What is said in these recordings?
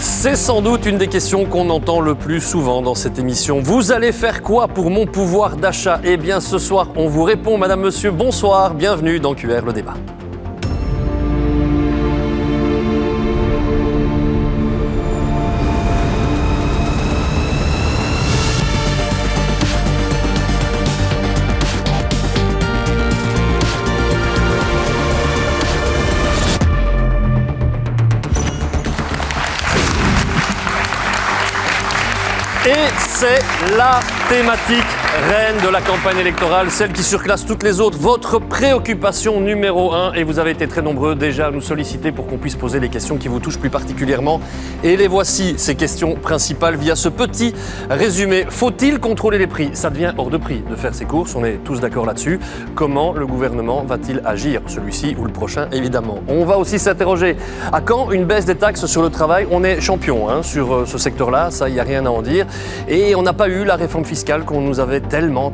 C'est sans doute une des questions qu'on entend le plus souvent dans cette émission. Vous allez faire quoi pour mon pouvoir d'achat ? Eh bien, ce soir, on vous répond. Madame, monsieur, bonsoir. Bienvenue dans QR, le débat. Et c'est la thématique reine de la campagne électorale, celle qui surclasse toutes les autres, votre préoccupation numéro 1. Et vous avez été très nombreux déjà à nous solliciter pour qu'on puisse poser les questions qui vous touchent plus particulièrement. Et les voici, ces questions principales via ce petit résumé. Faut-il contrôler les prix ? Ça devient hors de prix de faire ses courses, on est tous d'accord là-dessus. Comment le gouvernement va-t-il agir ? Celui-ci ou le prochain, évidemment. On va aussi s'interroger, à quand une baisse des taxes sur le travail ? On est champion sur ce secteur-là, ça, il n'y a rien à en dire. Et on n'a pas eu la réforme fiscale qu'on nous avait tellement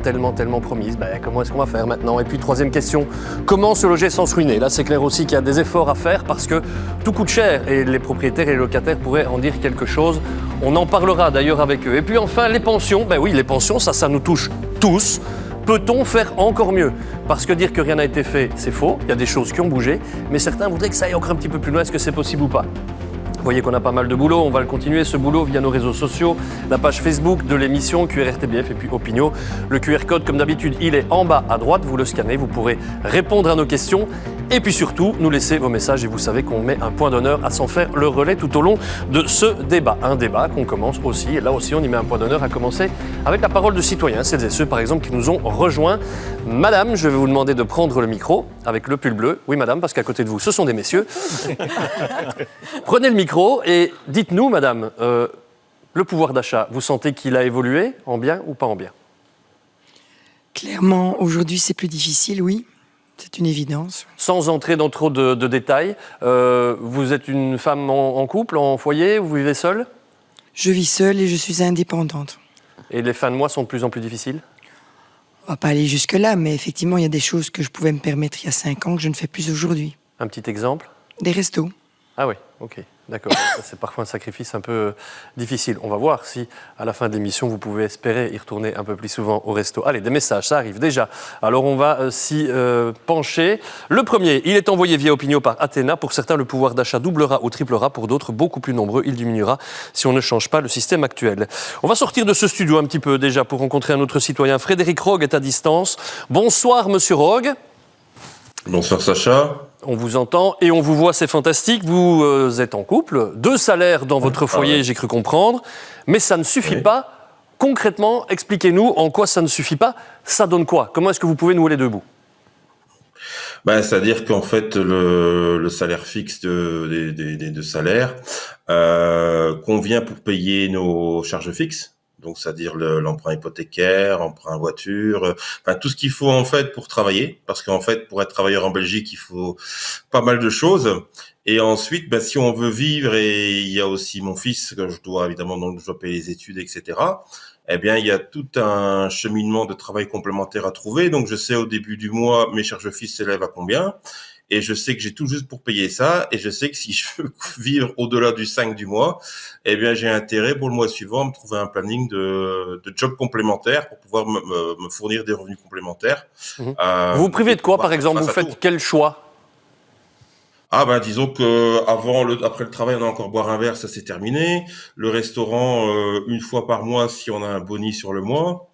promise. Comment est-ce qu'on va faire maintenant ? Et puis troisième question, comment se loger sans se ruiner ? Là, c'est clair aussi qu'il y a des efforts à faire parce que tout coûte cher et les propriétaires et les locataires pourraient en dire quelque chose. On en parlera d'ailleurs avec eux. Et puis enfin, les pensions. Les pensions, ça nous touche tous. Peut-on faire encore mieux ? Parce que dire que rien n'a été fait, c'est faux. Il y a des choses qui ont bougé. Mais certains voudraient que ça aille encore un petit peu plus loin. Est-ce que c'est possible ou pas ? Vous voyez qu'on a pas mal de boulot, on va le continuer ce boulot via nos réseaux sociaux, la page Facebook de l'émission QRRTBF et puis Opinio. Le QR code, comme d'habitude, il est en bas à droite, vous le scannez, vous pourrez répondre à nos questions et puis surtout nous laisser vos messages et vous savez qu'on met un point d'honneur à s'en faire le relais tout au long de ce débat. Un débat qu'on commence aussi, et là aussi on y met un point d'honneur à commencer avec la parole de citoyens, celles et ceux par exemple qui nous ont rejoints. Madame, je vais vous demander de prendre le micro avec le pull bleu. Oui madame, parce qu'à côté de vous, ce sont des messieurs. Prenez le micro et dites-nous, madame, le pouvoir d'achat, vous sentez qu'il a évolué en bien ou pas en bien ? Clairement, aujourd'hui, c'est plus difficile, oui. C'est une évidence. Sans entrer dans trop de détails, vous êtes une femme en couple, en foyer, vous vivez seule ? Je vis seule et je suis indépendante. Et les fins de mois sont de plus en plus difficiles ? On va pas aller jusque-là, mais effectivement, il y a des choses que je pouvais me permettre il y a 5 ans que je ne fais plus aujourd'hui. Un petit exemple ? Des restos. Ah oui, ok, d'accord. C'est parfois un sacrifice un peu difficile. On va voir si, à la fin de l'émission, vous pouvez espérer y retourner un peu plus souvent au resto. Allez, des messages, ça arrive déjà. Alors, on va s'y pencher. Le premier, il est envoyé via Opinio par Athéna. Pour certains, le pouvoir d'achat doublera ou triplera. Pour d'autres, beaucoup plus nombreux, il diminuera si on ne change pas le système actuel. On va sortir de ce studio un petit peu déjà pour rencontrer un autre citoyen. Frédéric Rogue est à distance. Bonsoir, monsieur Rogue. Bonsoir Sacha. On vous entend et on vous voit, c'est fantastique. Vous êtes en couple, 2 salaires dans votre foyer, j'ai cru comprendre. Mais ça ne suffit pas. Concrètement, expliquez-nous en quoi ça ne suffit pas. Ça donne quoi ? Comment est-ce que vous pouvez nouer les deux bouts ? C'est-à-dire qu'en fait, le salaire fixe des deux salaires convient pour payer nos charges fixes. Donc, c'est-à-dire l'emprunt hypothécaire, emprunt voiture, tout ce qu'il faut en fait pour travailler. Parce qu'en fait, pour être travailleur en Belgique, il faut pas mal de choses. Et ensuite, si on veut vivre, et il y a aussi mon fils que je dois payer les études, etc. Eh bien, il y a tout un cheminement de travail complémentaire à trouver. Donc, je sais au début du mois, mes charges fixes s'élèvent à combien. Et je sais que j'ai tout juste pour payer ça. Et je sais que si je veux vivre au-delà du 5 du mois, eh bien, j'ai intérêt pour le mois suivant à me trouver un planning de job complémentaire pour pouvoir me fournir des revenus complémentaires. Vous vous privez de quoi, par exemple ? Vous faites quel choix ? Disons que après le travail, on a encore boire un verre, ça c'est terminé. Le restaurant, une fois par mois, si on a un boni sur le mois.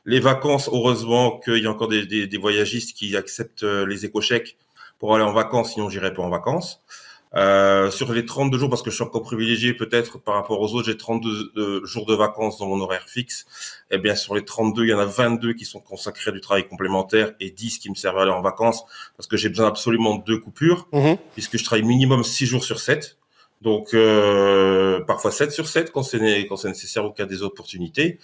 Les vacances, heureusement qu'il y a encore des voyagistes qui acceptent les éco-chèques pour aller en vacances, sinon j'irai pas en vacances. Sur les 32 jours, parce que je suis encore privilégié peut-être par rapport aux autres, j'ai 32 jours de vacances dans mon horaire fixe. Eh bien, sur les 32, il y en a 22 qui sont consacrés à du travail complémentaire et 10 qui me servent à aller en vacances parce que j'ai besoin absolument de 2 coupures, puisque je travaille minimum 6 jours sur 7. Donc, parfois 7 sur 7 quand c'est nécessaire au cas des opportunités.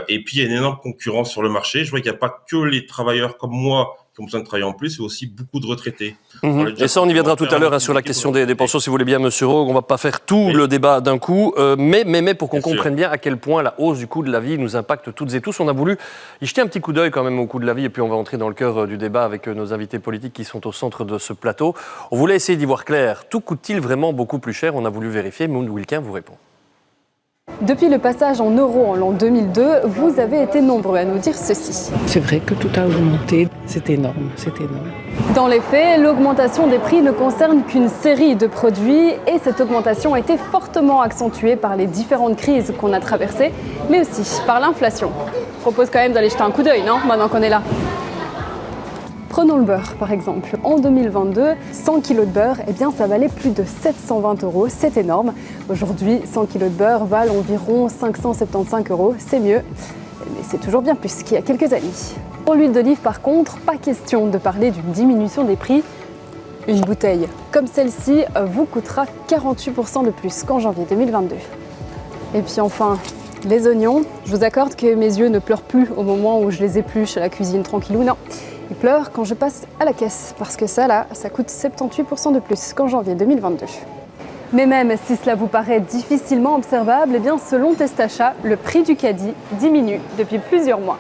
Et puis, il y a une énorme concurrence sur le marché. Je vois qu'il n'y a pas que les travailleurs comme moi qui ont besoin de travailler en plus, et aussi beaucoup de retraités. Et ça, on y viendra tout à l'heure sur la question des pensions, si vous voulez bien, Monsieur Rogue. On ne va pas faire tout le débat d'un coup, mais pour qu'on comprenne bien à quel point la hausse du coût de la vie nous impacte toutes et tous, on a voulu y jeter un petit coup d'œil quand même au coût de la vie, et puis on va entrer dans le cœur du débat avec nos invités politiques qui sont au centre de ce plateau. On voulait essayer d'y voir clair. Tout coûte-t-il vraiment beaucoup plus cher? On a voulu vérifier. Moon Wilkin vous répond. Depuis le passage en euros en l'an 2002, vous avez été nombreux à nous dire ceci. C'est vrai que tout a augmenté. C'est énorme, c'est énorme. Dans les faits, l'augmentation des prix ne concerne qu'une série de produits et cette augmentation a été fortement accentuée par les différentes crises qu'on a traversées, mais aussi par l'inflation. Je propose quand même d'aller jeter un coup d'œil, non, maintenant qu'on est là. Prenons le beurre, par exemple. En 2022, 100 kg de beurre, eh bien, ça valait plus de 720 €. C'est énorme. Aujourd'hui, 100 kg de beurre valent environ 575 €. C'est mieux, mais c'est toujours bien plus qu'il y a quelques années. Pour l'huile d'olive, par contre, pas question de parler d'une diminution des prix. Une bouteille comme celle-ci vous coûtera 48% de plus qu'en janvier 2022. Et puis enfin, les oignons. Je vous accorde que mes yeux ne pleurent plus au moment où je les épluche à la cuisine tranquillou, non. Ils pleurent quand je passe à la caisse, parce que ça coûte 78% de plus qu'en janvier 2022. Mais même si cela vous paraît difficilement observable, eh bien, selon Testachat, le prix du caddie diminue depuis plusieurs mois.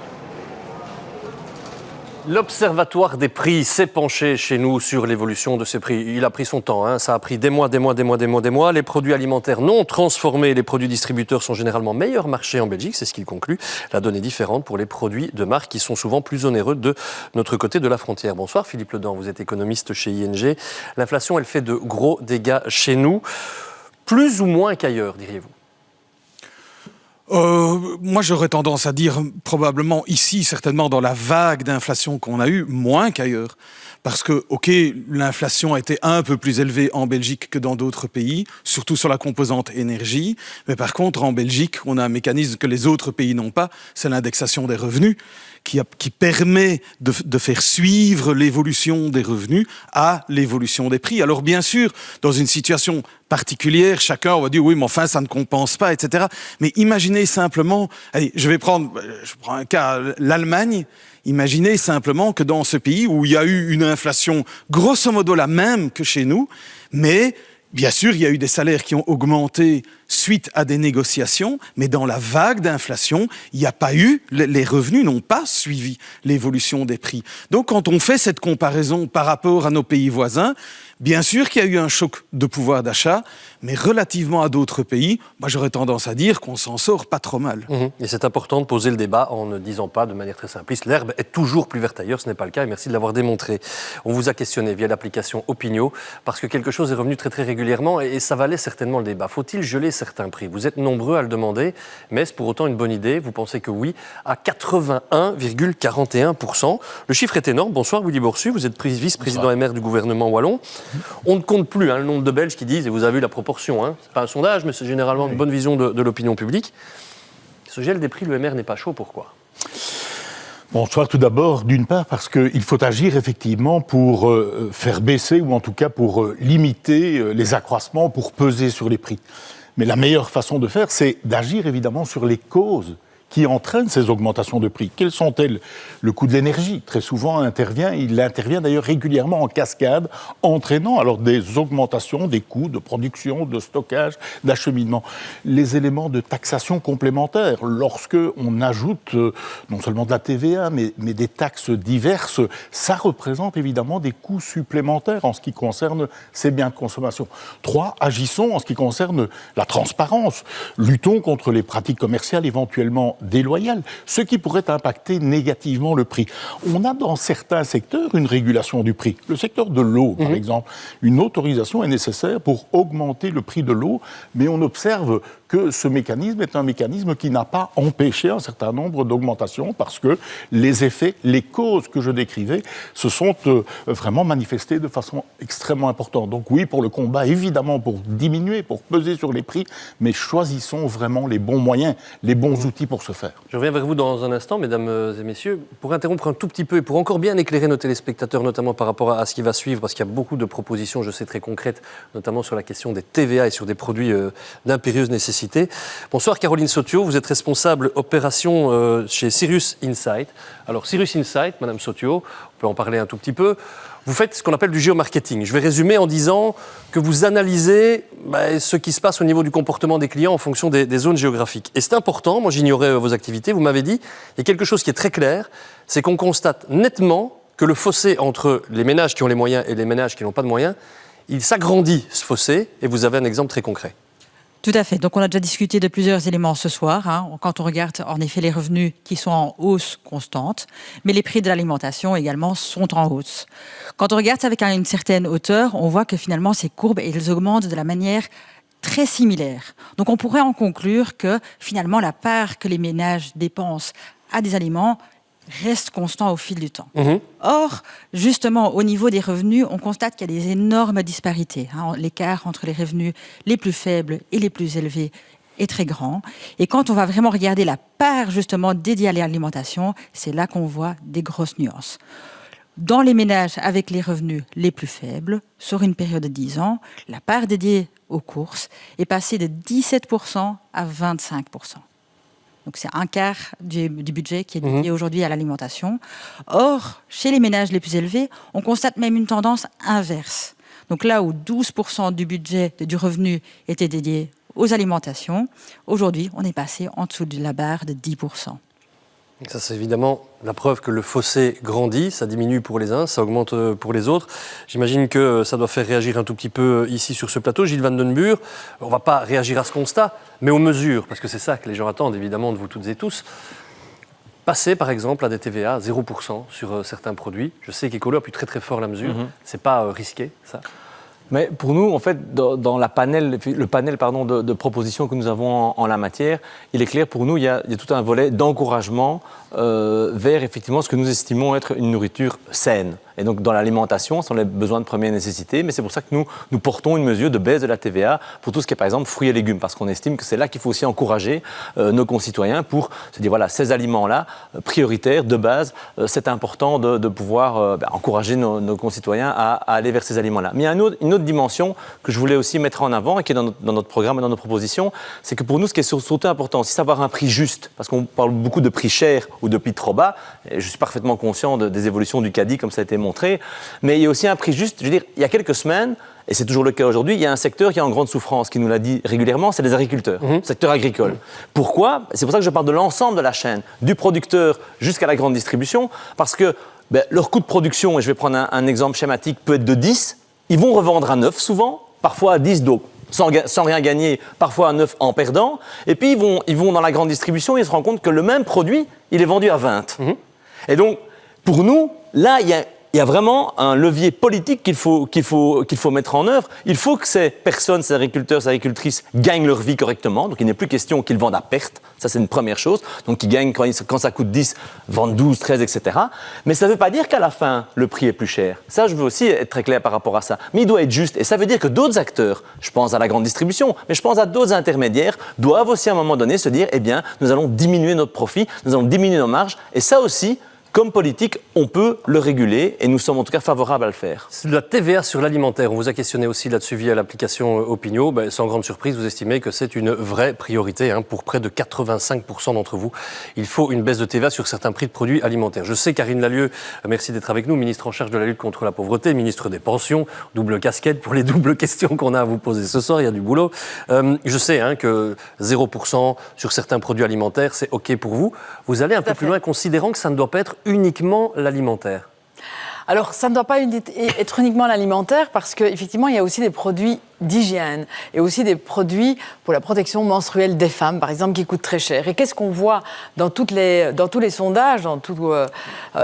L'Observatoire des prix s'est penché chez nous sur l'évolution de ces prix. Il a pris son temps, hein. Ça a pris des mois. Les produits alimentaires non transformés et les produits distributeurs sont généralement meilleurs marchés en Belgique, c'est ce qu'il conclut. La donne est différente pour les produits de marque qui sont souvent plus onéreux de notre côté de la frontière. Bonsoir Philippe Ledan, vous êtes économiste chez ING. L'inflation, elle fait de gros dégâts chez nous, plus ou moins qu'ailleurs, diriez-vous ? Moi, j'aurais tendance à dire probablement ici, certainement dans la vague d'inflation qu'on a eue, moins qu'ailleurs. Parce que, ok, l'inflation a été un peu plus élevée en Belgique que dans d'autres pays, surtout sur la composante énergie. Mais par contre, en Belgique, on a un mécanisme que les autres pays n'ont pas, c'est l'indexation des revenus, qui permet de faire suivre l'évolution des revenus à l'évolution des prix. Alors bien sûr, dans une situation particulière, chacun va dire oui, mais enfin ça ne compense pas, etc. Mais imaginez simplement, allez, je prends un cas, l'Allemagne. Imaginez simplement que dans ce pays où il y a eu une inflation grosso modo la même que chez nous, mais bien sûr, il y a eu des salaires qui ont augmenté suite à des négociations, mais dans la vague d'inflation, il n'y a pas eu, les revenus n'ont pas suivi l'évolution des prix. Donc, quand on fait cette comparaison par rapport à nos pays voisins, bien sûr qu'il y a eu un choc de pouvoir d'achat, mais relativement à d'autres pays, moi j'aurais tendance à dire qu'on s'en sort pas trop mal. Et c'est important de poser le débat en ne disant pas de manière très simpliste, l'herbe est toujours plus verte ailleurs, ce n'est pas le cas, et merci de l'avoir démontré. On vous a questionné via l'application Opinio, parce que quelque chose est revenu très très régulièrement, et ça valait certainement le débat. Faut-il geler certains prix? Vous êtes nombreux à le demander, mais est-ce pour autant une bonne idée? Vous pensez que oui, à 81,41%. Le chiffre est énorme. Bonsoir Willy Borsu, vous êtes vice-président et maire du gouvernement wallon. On ne compte plus le nombre de Belges qui disent, et vous avez vu la proportion, c'est pas un sondage, mais c'est généralement une bonne vision de l'opinion publique. Ce gel des prix, le MR n'est pas chaud, pourquoi? Bonsoir tout d'abord, d'une part parce qu'il faut agir effectivement pour faire baisser ou en tout cas pour limiter les accroissements, pour peser sur les prix. Mais la meilleure façon de faire, c'est d'agir évidemment sur les causes qui entraînent ces augmentations de prix. Quelles sont-elles? Le coût de l'énergie, très souvent, il intervient d'ailleurs régulièrement en cascade, entraînant alors des augmentations des coûts de production, de stockage, d'acheminement. Les éléments de taxation complémentaires, lorsque on ajoute non seulement de la TVA, mais des taxes diverses, ça représente évidemment des coûts supplémentaires en ce qui concerne ces biens de consommation. 3, agissons en ce qui concerne la transparence. Luttons contre les pratiques commerciales éventuellement déloyales, ce qui pourrait impacter négativement le prix. On a dans certains secteurs une régulation du prix. Le secteur de l'eau, par exemple, une autorisation est nécessaire pour augmenter le prix de l'eau, mais on observe que ce mécanisme est un mécanisme qui n'a pas empêché un certain nombre d'augmentations parce que les effets, les causes que je décrivais se sont vraiment manifestées de façon extrêmement importante. Donc oui, pour le combat, évidemment, pour diminuer, pour peser sur les prix, mais choisissons vraiment les bons moyens, les bons outils pour ce faire. faire. Je reviens vers vous dans un instant, mesdames et messieurs, pour interrompre un tout petit peu et pour encore bien éclairer nos téléspectateurs, notamment par rapport à ce qui va suivre, parce qu'il y a beaucoup de propositions, je sais, très concrètes, notamment sur la question des TVA et sur des produits d'impérieuse nécessité. Bonsoir Caroline Sautio, vous êtes responsable opération chez Cyrus Insight. Alors Cyrus Insight, madame Sautio, on peut en parler un tout petit peu. Vous faites ce qu'on appelle du géomarketing. Je vais résumer en disant que vous analysez ce qui se passe au niveau du comportement des clients en fonction des zones géographiques. Et c'est important, moi j'ignorais vos activités, vous m'avez dit, il y a quelque chose qui est très clair, c'est qu'on constate nettement que le fossé entre les ménages qui ont les moyens et les ménages qui n'ont pas de moyens, il s'agrandit ce fossé, et vous avez un exemple très concret. Tout à fait. Donc, on a déjà discuté de plusieurs éléments ce soir. Quand on regarde, en effet, les revenus qui sont en hausse constante, mais les prix de l'alimentation également sont en hausse. Quand on regarde ça avec une certaine hauteur, on voit que finalement, ces courbes, elles augmentent de la manière très similaire. Donc, on pourrait en conclure que finalement, la part que les ménages dépensent à des aliments reste constant au fil du temps. Or, justement, au niveau des revenus, on constate qu'il y a des énormes disparités. L'écart entre les revenus les plus faibles et les plus élevés est très grand. Et quand on va vraiment regarder la part, justement, dédiée à l'alimentation, c'est là qu'on voit des grosses nuances. Dans les ménages avec les revenus les plus faibles, sur une période de 10 ans, la part dédiée aux courses est passée de 17% à 25%. Donc, c'est un quart du budget qui est dédié aujourd'hui à l'alimentation. Or, chez les ménages les plus élevés, on constate même une tendance inverse. Donc, là où 12% du budget, du revenu était dédié aux alimentations, aujourd'hui, on est passé en dessous de la barre de 10%. Ça, c'est évidemment la preuve que le fossé grandit, ça diminue pour les uns, ça augmente pour les autres. J'imagine que ça doit faire réagir un tout petit peu ici sur ce plateau. Gilles Van den Burg, on ne va pas réagir à ce constat, mais aux mesures, parce que c'est ça que les gens attendent évidemment de vous toutes et tous. Passer par exemple à des TVA 0% sur certains produits. Je sais qu'Ecolo appuie très très fort la mesure. C'est pas risqué, ça? Mais pour nous, en fait, dans le panel de propositions que nous avons en la matière, il est clair pour nous, il y a tout un volet d'encouragement vers effectivement ce que nous estimons être une nourriture saine. Et donc dans l'alimentation, ce sont les besoins de première nécessité, mais c'est pour ça que nous portons une mesure de baisse de la TVA pour tout ce qui est par exemple fruits et légumes, parce qu'on estime que c'est là qu'il faut aussi encourager nos concitoyens pour se dire voilà, ces aliments-là, prioritaires, de base, c'est important de pouvoir encourager nos concitoyens à aller vers ces aliments-là. Mais il y a une autre dimension que je voulais aussi mettre en avant et qui est dans notre programme et dans nos propositions, c'est que pour nous, ce qui est surtout important, c'est d'avoir un prix juste, parce qu'on parle beaucoup de prix cher ou de prix trop bas, et je suis parfaitement conscient des évolutions du caddie comme ça a été montré, mais il y a aussi un prix juste. Je veux dire, il y a quelques semaines, et c'est toujours le cas aujourd'hui, il y a un secteur qui est en grande souffrance, qui nous l'a dit régulièrement, c'est les agriculteurs, le secteur agricole. Pourquoi ? C'est pour ça que je parle de l'ensemble de la chaîne, du producteur jusqu'à la grande distribution, parce que leur coût de production, et je vais prendre un exemple schématique, peut être de 10, ils vont revendre à 9 souvent, parfois à 10, donc sans rien gagner, parfois à 9 en perdant, et puis ils vont dans la grande distribution et ils se rendent compte que le même produit, il est vendu à 20. Et donc, pour nous, là, il y a vraiment un levier politique qu'il faut mettre en œuvre. Il faut que ces personnes, ces agriculteurs, ces agricultrices gagnent leur vie correctement. Donc, il n'est plus question qu'ils vendent à perte. Ça, c'est une première chose. Donc, qu'ils gagnent quand ça coûte 10, vendent 12, 13, etc. Mais ça ne veut pas dire qu'à la fin, le prix est plus cher. Ça, je veux aussi être très clair par rapport à ça. Mais il doit être juste. Et ça veut dire que d'autres acteurs, je pense à la grande distribution, mais je pense à d'autres intermédiaires, doivent aussi à un moment donné se dire, eh bien, nous allons diminuer notre profit, nous allons diminuer nos marges. Et ça aussi, comme politique, on peut le réguler et nous sommes en tout cas favorables à le faire. La TVA sur l'alimentaire, on vous a questionné aussi là-dessus via l'application Opinio. Sans grande surprise, vous estimez que c'est une vraie priorité pour près de 85% d'entre vous. Il faut une baisse de TVA sur certains prix de produits alimentaires. Je sais, Karine Lallieu, merci d'être avec nous, ministre en charge de la lutte contre la pauvreté, ministre des pensions, double casquette pour les doubles questions qu'on a à vous poser ce soir, il y a du boulot. Je sais que 0% sur certains produits alimentaires, c'est OK pour vous. Vous allez un peu plus loin, considérant que ça ne doit pas être uniquement l'alimentaire. Alors, ça ne doit pas être uniquement l'alimentaire parce qu'effectivement, il y a aussi des produits d'hygiène et aussi des produits pour la protection menstruelle des femmes, par exemple, qui coûtent très cher. Et qu'est-ce qu'on voit dans tous les sondages, dans tous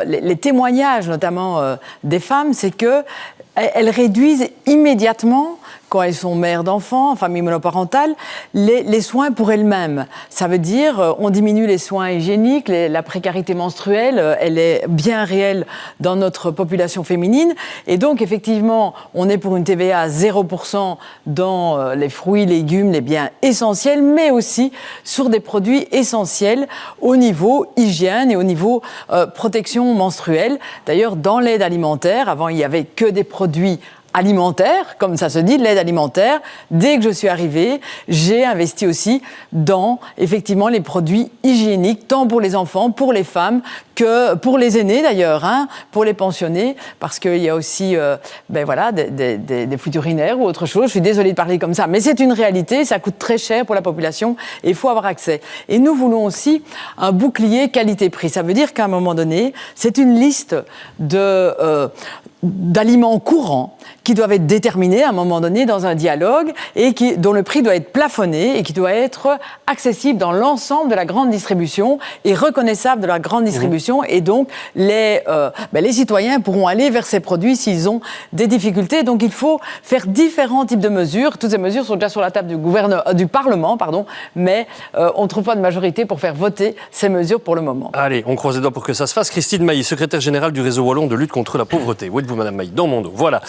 les témoignages, notamment des femmes, c'est qu'elles réduisent immédiatement, quand elles sont mères d'enfants, en famille monoparentale, les soins pour elles-mêmes. Ça veut dire on diminue les soins hygiéniques, la précarité menstruelle, elle est bien réelle dans notre population féminine. Et donc, effectivement, on est pour une TVA à 0% dans les fruits, légumes, les biens essentiels, mais aussi sur des produits essentiels au niveau hygiène et au niveau protection menstruelle. D'ailleurs, dans l'aide alimentaire, avant, il n'y avait que des produits alimentaire, comme ça se dit, de l'aide alimentaire. Dès que je suis arrivée, j'ai investi aussi dans, effectivement, les produits hygiéniques, tant pour les enfants, pour les femmes, que pour les aînés d'ailleurs, pour les pensionnés, parce qu'il y a aussi des fuites urinaires ou autre chose. Je suis désolée de parler comme ça, mais c'est une réalité, ça coûte très cher pour la population et il faut avoir accès. Et nous voulons aussi un bouclier qualité-prix. Ça veut dire qu'à un moment donné, c'est une liste d'aliments courants qui doivent être déterminés à un moment donné dans un dialogue et dont le prix doit être plafonné et qui doit être accessible dans l'ensemble de la grande distribution et reconnaissable de la grande distribution. Et donc, les citoyens pourront aller vers ces produits s'ils ont des difficultés. Donc, il faut faire différents types de mesures. Toutes ces mesures sont déjà sur la table du Parlement, mais on ne trouve pas de majorité pour faire voter ces mesures pour le moment. Allez, on croise les doigts pour que ça se fasse. Christine Mailly, secrétaire générale du réseau wallon de lutte contre la pauvreté. Où êtes-vous, Madame Mailly? Dans mon dos. Voilà.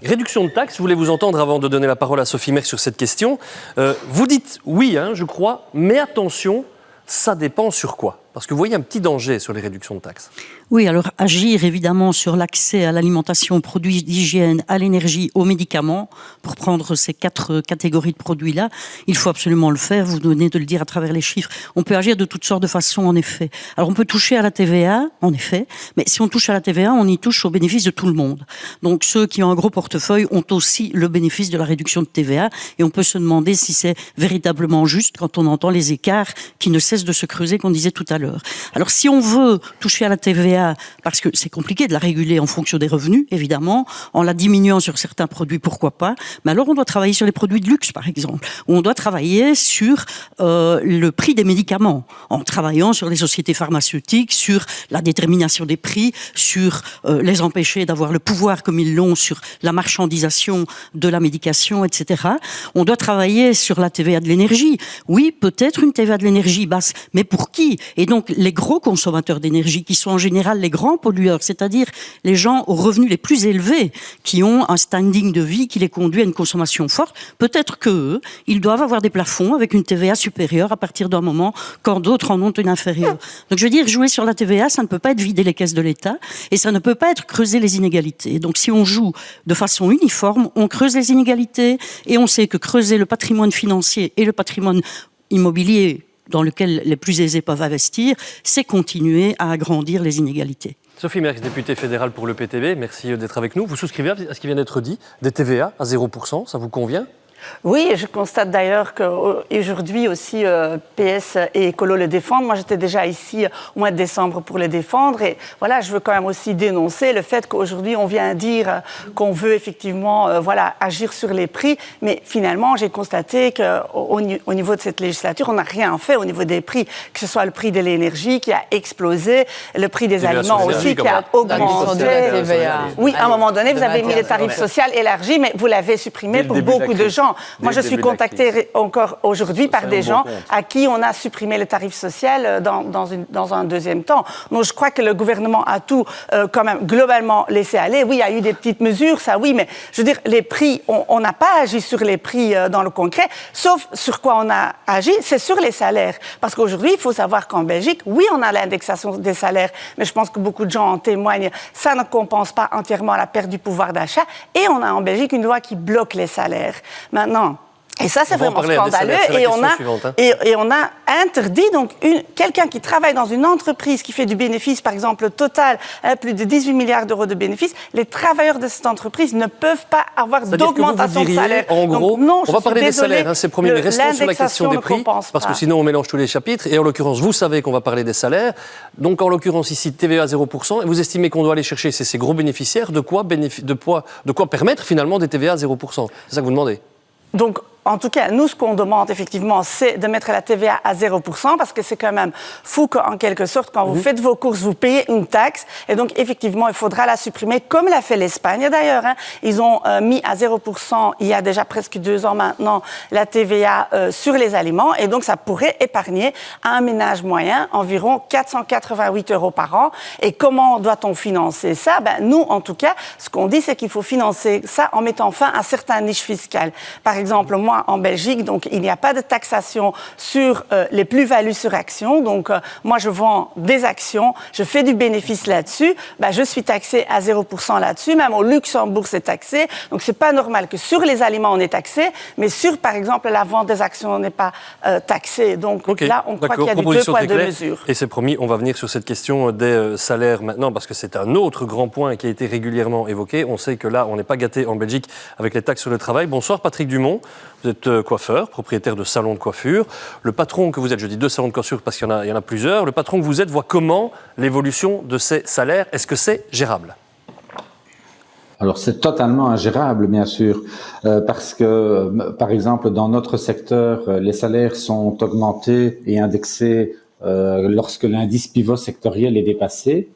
Réduction de taxes, je voulais vous entendre avant de donner la parole à Sophie Merck sur cette question. Vous dites oui, je crois, mais attention, ça dépend sur quoi? Parce que vous voyez un petit danger sur les réductions de taxes. Oui, alors agir évidemment sur l'accès à l'alimentation, aux produits d'hygiène, à l'énergie, aux médicaments, pour prendre ces 4 catégories de produits-là, il faut absolument le faire, vous venez de le dire à travers les chiffres. On peut agir de toutes sortes de façons, en effet. Alors on peut toucher à la TVA, en effet, mais si on touche à la TVA, on y touche au bénéfice de tout le monde. Donc ceux qui ont un gros portefeuille ont aussi le bénéfice de la réduction de TVA, et on peut se demander si c'est véritablement juste quand on entend les écarts qui ne cessent de se creuser, qu'on disait tout à l'heure. Alors si on veut toucher à la TVA, parce que c'est compliqué de la réguler en fonction des revenus, évidemment, en la diminuant sur certains produits, pourquoi pas, mais alors on doit travailler sur les produits de luxe, par exemple, ou on doit travailler sur le prix des médicaments, en travaillant sur les sociétés pharmaceutiques, sur la détermination des prix, sur les empêcher d'avoir le pouvoir comme ils l'ont sur la marchandisation de la médication, etc. On doit travailler sur la TVA de l'énergie. Oui, peut-être une TVA de l'énergie basse, mais pour qui? Et donc, les gros consommateurs d'énergie, qui sont en général les grands pollueurs, c'est-à-dire les gens aux revenus les plus élevés, qui ont un standing de vie qui les conduit à une consommation forte, peut-être qu'eux, ils doivent avoir des plafonds avec une TVA supérieure à partir d'un moment quand d'autres en ont une inférieure. Donc je veux dire, jouer sur la TVA, ça ne peut pas être vider les caisses de l'État et ça ne peut pas être creuser les inégalités. Donc si on joue de façon uniforme, on creuse les inégalités et on sait que creuser le patrimoine financier et le patrimoine immobilier dans lequel les plus aisés peuvent investir, c'est continuer à agrandir les inégalités. Sophie Merck, députée fédérale pour le PTB, merci d'être avec nous. Vous souscrivez à ce qui vient d'être dit, des TVA à 0%, ça vous convient ? Oui, et je constate d'ailleurs qu'aujourd'hui aussi PS et Écolo le défendent. Moi, j'étais déjà ici au mois de décembre pour le défendre. Et voilà, je veux quand même aussi dénoncer le fait qu'aujourd'hui, on vient dire qu'on veut effectivement agir sur les prix. Mais finalement, j'ai constaté qu'au niveau de cette législature, on n'a rien fait au niveau des prix. Que ce soit le prix de l'énergie qui a explosé, le prix des aliments aussi qui a augmenté. Oui, à un moment donné, vous avez mis le tarif social élargi, mais vous l'avez supprimé pour beaucoup de gens. Moi, je suis contactée encore aujourd'hui par des gens à qui on a supprimé le tarif social dans un deuxième temps. Donc, je crois que le gouvernement a tout quand même globalement laissé aller. Oui, il y a eu des petites mesures, ça oui, mais je veux dire, les prix, on n'a pas agi sur les prix dans le concret, sauf sur quoi on a agi, c'est sur les salaires. Parce qu'aujourd'hui, il faut savoir qu'en Belgique, oui, on a l'indexation des salaires, mais je pense que beaucoup de gens en témoignent, ça ne compense pas entièrement la perte du pouvoir d'achat. Et on a en Belgique une loi qui bloque les salaires. Maintenant, et ça, c'est vraiment scandaleux. Et on a interdit donc quelqu'un qui travaille dans une entreprise qui fait du bénéfice, par exemple, total, plus de 18 milliards d'euros de bénéfices. Les travailleurs de cette entreprise ne peuvent pas avoir d'augmentation de salaire. En gros, donc, non, on va parler des salaires, c'est premier, mais restons sur la question des prix, parce que sinon on mélange tous les chapitres. Et en l'occurrence, vous savez qu'on va parler des salaires. Donc en l'occurrence ici, TVA 0%. Et vous estimez qu'on doit aller chercher ces gros bénéficiaires de quoi permettre finalement des TVA à 0%. C'est ça que vous demandez? Donc, en tout cas, nous, ce qu'on demande effectivement, c'est de mettre la TVA à 0%, parce que c'est quand même fou qu'en quelque sorte, quand vous faites vos courses, vous payez une taxe. Et donc, effectivement, il faudra la supprimer, comme l'a fait l'Espagne d'ailleurs. Ils ont mis à 0%, il y a déjà presque 2 ans maintenant, la TVA sur les aliments. Et donc, ça pourrait épargner à un ménage moyen environ 488 € par an. Et comment doit-on financer ça? Nous, en tout cas, ce qu'on dit, c'est qu'il faut financer ça en mettant fin à certaines niches fiscales. Par exemple, moi, en Belgique, donc, il n'y a pas de taxation sur les plus-values sur actions. Donc, moi, je vends des actions, je fais du bénéfice là-dessus. Je suis taxé à 0% là-dessus. Même au Luxembourg, c'est taxé. Donc, c'est pas normal que sur les aliments, on est taxé, mais sur, par exemple, la vente des actions, on n'est pas taxé. Donc, là, on croit qu'il y a du deux poids, deux mesures. Et c'est promis, on va venir sur cette question des salaires maintenant, parce que c'est un autre grand point qui a été régulièrement évoqué. On sait que là, on n'est pas gâté en Belgique avec les taxes sur le travail. Bonsoir, Patrick Dumont. Vous êtes coiffeur, propriétaire de salon de coiffure. Le patron que vous êtes, je dis 2 salons de coiffure parce qu'il y en a plusieurs, le patron que vous êtes voit comment l'évolution de ces salaires? Est-ce que c'est gérable? Alors c'est totalement ingérable, bien sûr, parce que, par exemple, dans notre secteur, les salaires sont augmentés et indexés lorsque l'indice pivot sectoriel est dépassé.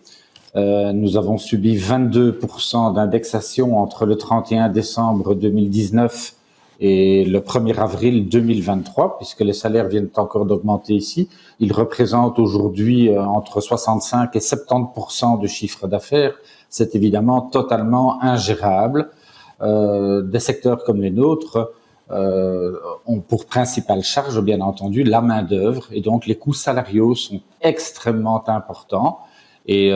Nous avons subi 22% d'indexation entre le 31 décembre 2019 et le 1er avril 2023, puisque les salaires viennent encore d'augmenter ici. Ils représentent aujourd'hui entre 65 et 70% du chiffre d'affaires. C'est évidemment totalement ingérable. Des secteurs comme les nôtres ont pour principale charge, bien entendu, la main-d'œuvre, et donc les coûts salariaux sont extrêmement importants. Et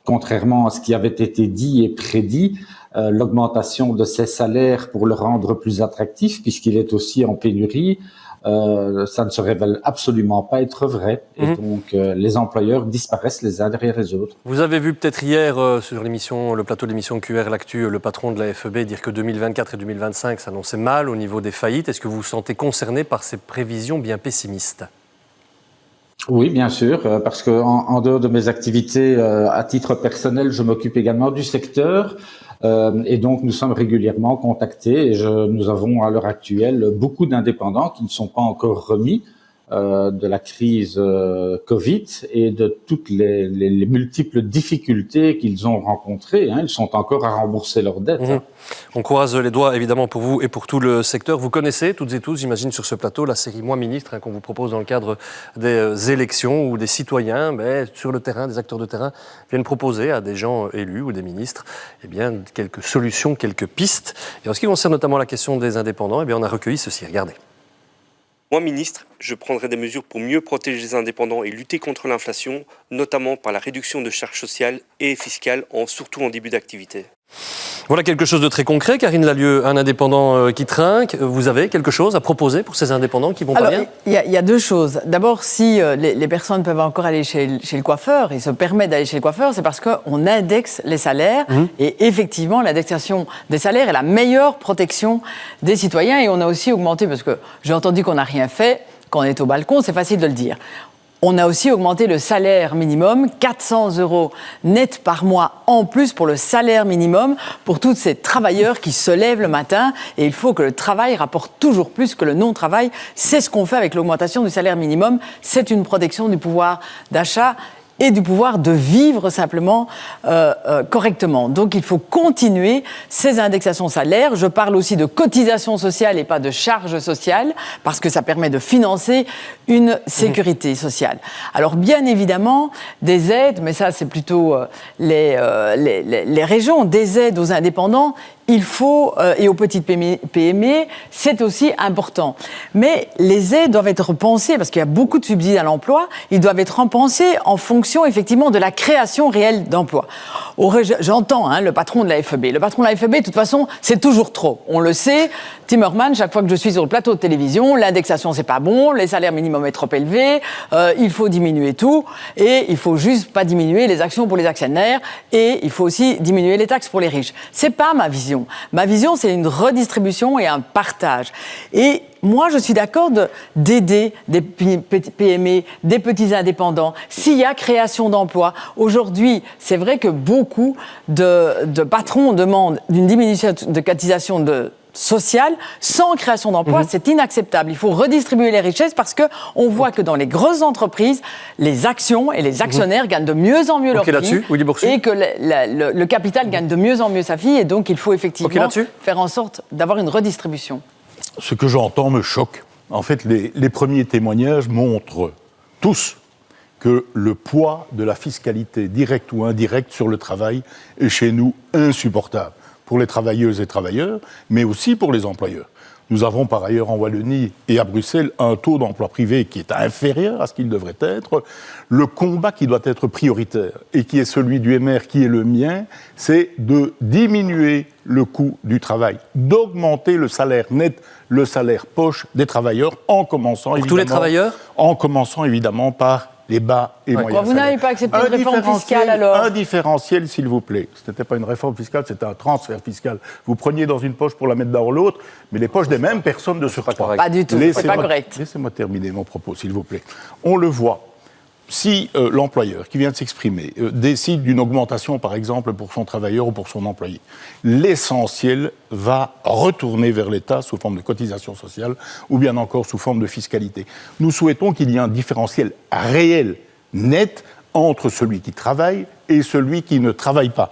contrairement à ce qui avait été dit et prédit, l'augmentation de ces salaires pour le rendre plus attractif, puisqu'il est aussi en pénurie, ça ne se révèle absolument pas être vrai. Et donc, les employeurs disparaissent les uns derrière les autres. Vous avez vu peut-être hier sur le plateau de l'émission QR L'Actu, le patron de la FEB dire que 2024 et 2025 s'annonçaient mal au niveau des faillites. Est-ce que vous vous sentez concerné par ces prévisions bien pessimistes? Oui, bien sûr, parce que en dehors de mes activités à titre personnel, je m'occupe également du secteur. Et donc, nous sommes régulièrement contactés et nous avons à l'heure actuelle beaucoup d'indépendants qui ne sont pas encore remis de la crise Covid et de toutes les multiples difficultés qu'ils ont rencontrées. Ils sont encore à rembourser leurs dettes. On croise les doigts évidemment pour vous et pour tout le secteur. Vous connaissez toutes et tous, j'imagine sur ce plateau, la série Moi Ministre qu'on vous propose dans le cadre des élections où des citoyens, sur le terrain, des acteurs de terrain, viennent proposer à des gens élus ou des ministres quelques solutions, quelques pistes. Et en ce qui concerne notamment la question des indépendants, on a recueilli ceci, regardez. Moi, ministre, je prendrai des mesures pour mieux protéger les indépendants et lutter contre l'inflation, notamment par la réduction de charges sociales et fiscales, surtout en début d'activité. Voilà quelque chose de très concret. Karine Lallieu, un indépendant qui trinque. Vous avez quelque chose à proposer pour ces indépendants qui vont pas bien? Il y a 2 choses. D'abord, si les personnes peuvent encore aller chez le coiffeur, ils se permettent d'aller chez le coiffeur, c'est parce qu'on indexe les salaires. Et effectivement, l'indexation des salaires est la meilleure protection des citoyens. Et on a aussi augmenté, parce que j'ai entendu qu'on n'a rien fait, quand on est au balcon, c'est facile de le dire. On a aussi augmenté le salaire minimum, 400 € net par mois en plus pour le salaire minimum, pour tous ces travailleurs qui se lèvent le matin. Et il faut que le travail rapporte toujours plus que le non-travail. C'est ce qu'on fait avec l'augmentation du salaire minimum. C'est une protection du pouvoir d'achat et du pouvoir de vivre simplement correctement. Donc il faut continuer ces indexations salaires. Je parle aussi de cotisations sociales et pas de charges sociales, parce que ça permet de financer une sécurité sociale. Alors bien évidemment, des aides, mais ça c'est plutôt les régions, des aides aux indépendants, il faut, et aux petites PME, c'est aussi important. Mais les aides doivent être pensées, parce qu'il y a beaucoup de subsides à l'emploi, ils doivent être pensés en fonction, effectivement, de la création réelle d'emplois. J'entends le patron de la FEB. Le patron de la FEB, de toute façon, c'est toujours trop. On le sait, Timmermans, chaque fois que je suis sur le plateau de télévision, l'indexation, c'est pas bon, les salaires minimums sont trop élevés, il faut diminuer tout, et il faut juste pas diminuer les actions pour les actionnaires, et il faut aussi diminuer les taxes pour les riches. C'est pas ma vision. Ma vision, c'est une redistribution et un partage. Et moi, je suis d'accord d'aider des PME, des petits indépendants, s'il y a création d'emplois. Aujourd'hui, c'est vrai que beaucoup de patrons demandent une diminution de cotisation de social sans création d'emplois, c'est inacceptable. Il faut redistribuer les richesses parce qu'on voit que dans les grosses entreprises, les actions et les actionnaires gagnent de mieux en mieux leur vie et que le capital gagne de mieux en mieux sa vie et donc il faut effectivement faire en sorte d'avoir une redistribution. Ce que j'entends me choque. En fait, les premiers témoignages montrent tous que le poids de la fiscalité directe ou indirecte sur le travail est chez nous insupportable. Pour les travailleuses et travailleurs, mais aussi pour les employeurs. Nous avons par ailleurs en Wallonie et à Bruxelles un taux d'emploi privé qui est inférieur à ce qu'il devrait être. Le combat qui doit être prioritaire et qui est celui du MR, qui est le mien, c'est de diminuer le coût du travail, d'augmenter le salaire net, le salaire poche des travailleurs, en commençant évidemment... Tous les travailleurs ? En commençant évidemment par les bas et moyens salaires. Vous n'avez pas accepté une réforme fiscale alors ? Un différentiel, s'il vous plaît. Ce n'était pas une réforme fiscale, c'était un transfert fiscal. Vous preniez dans une poche pour la mettre dans l'autre, mais les poches des mêmes personnes ne se retrouvent pas du tout, c'est pas correct. Laissez-moi terminer mon propos, s'il vous plaît. On le voit. Si l'employeur qui vient de s'exprimer décide d'une augmentation, par exemple, pour son travailleur ou pour son employé, l'essentiel va retourner vers l'État sous forme de cotisation sociale ou bien encore sous forme de fiscalité. Nous souhaitons qu'il y ait un différentiel réel, net, entre celui qui travaille et celui qui ne travaille pas.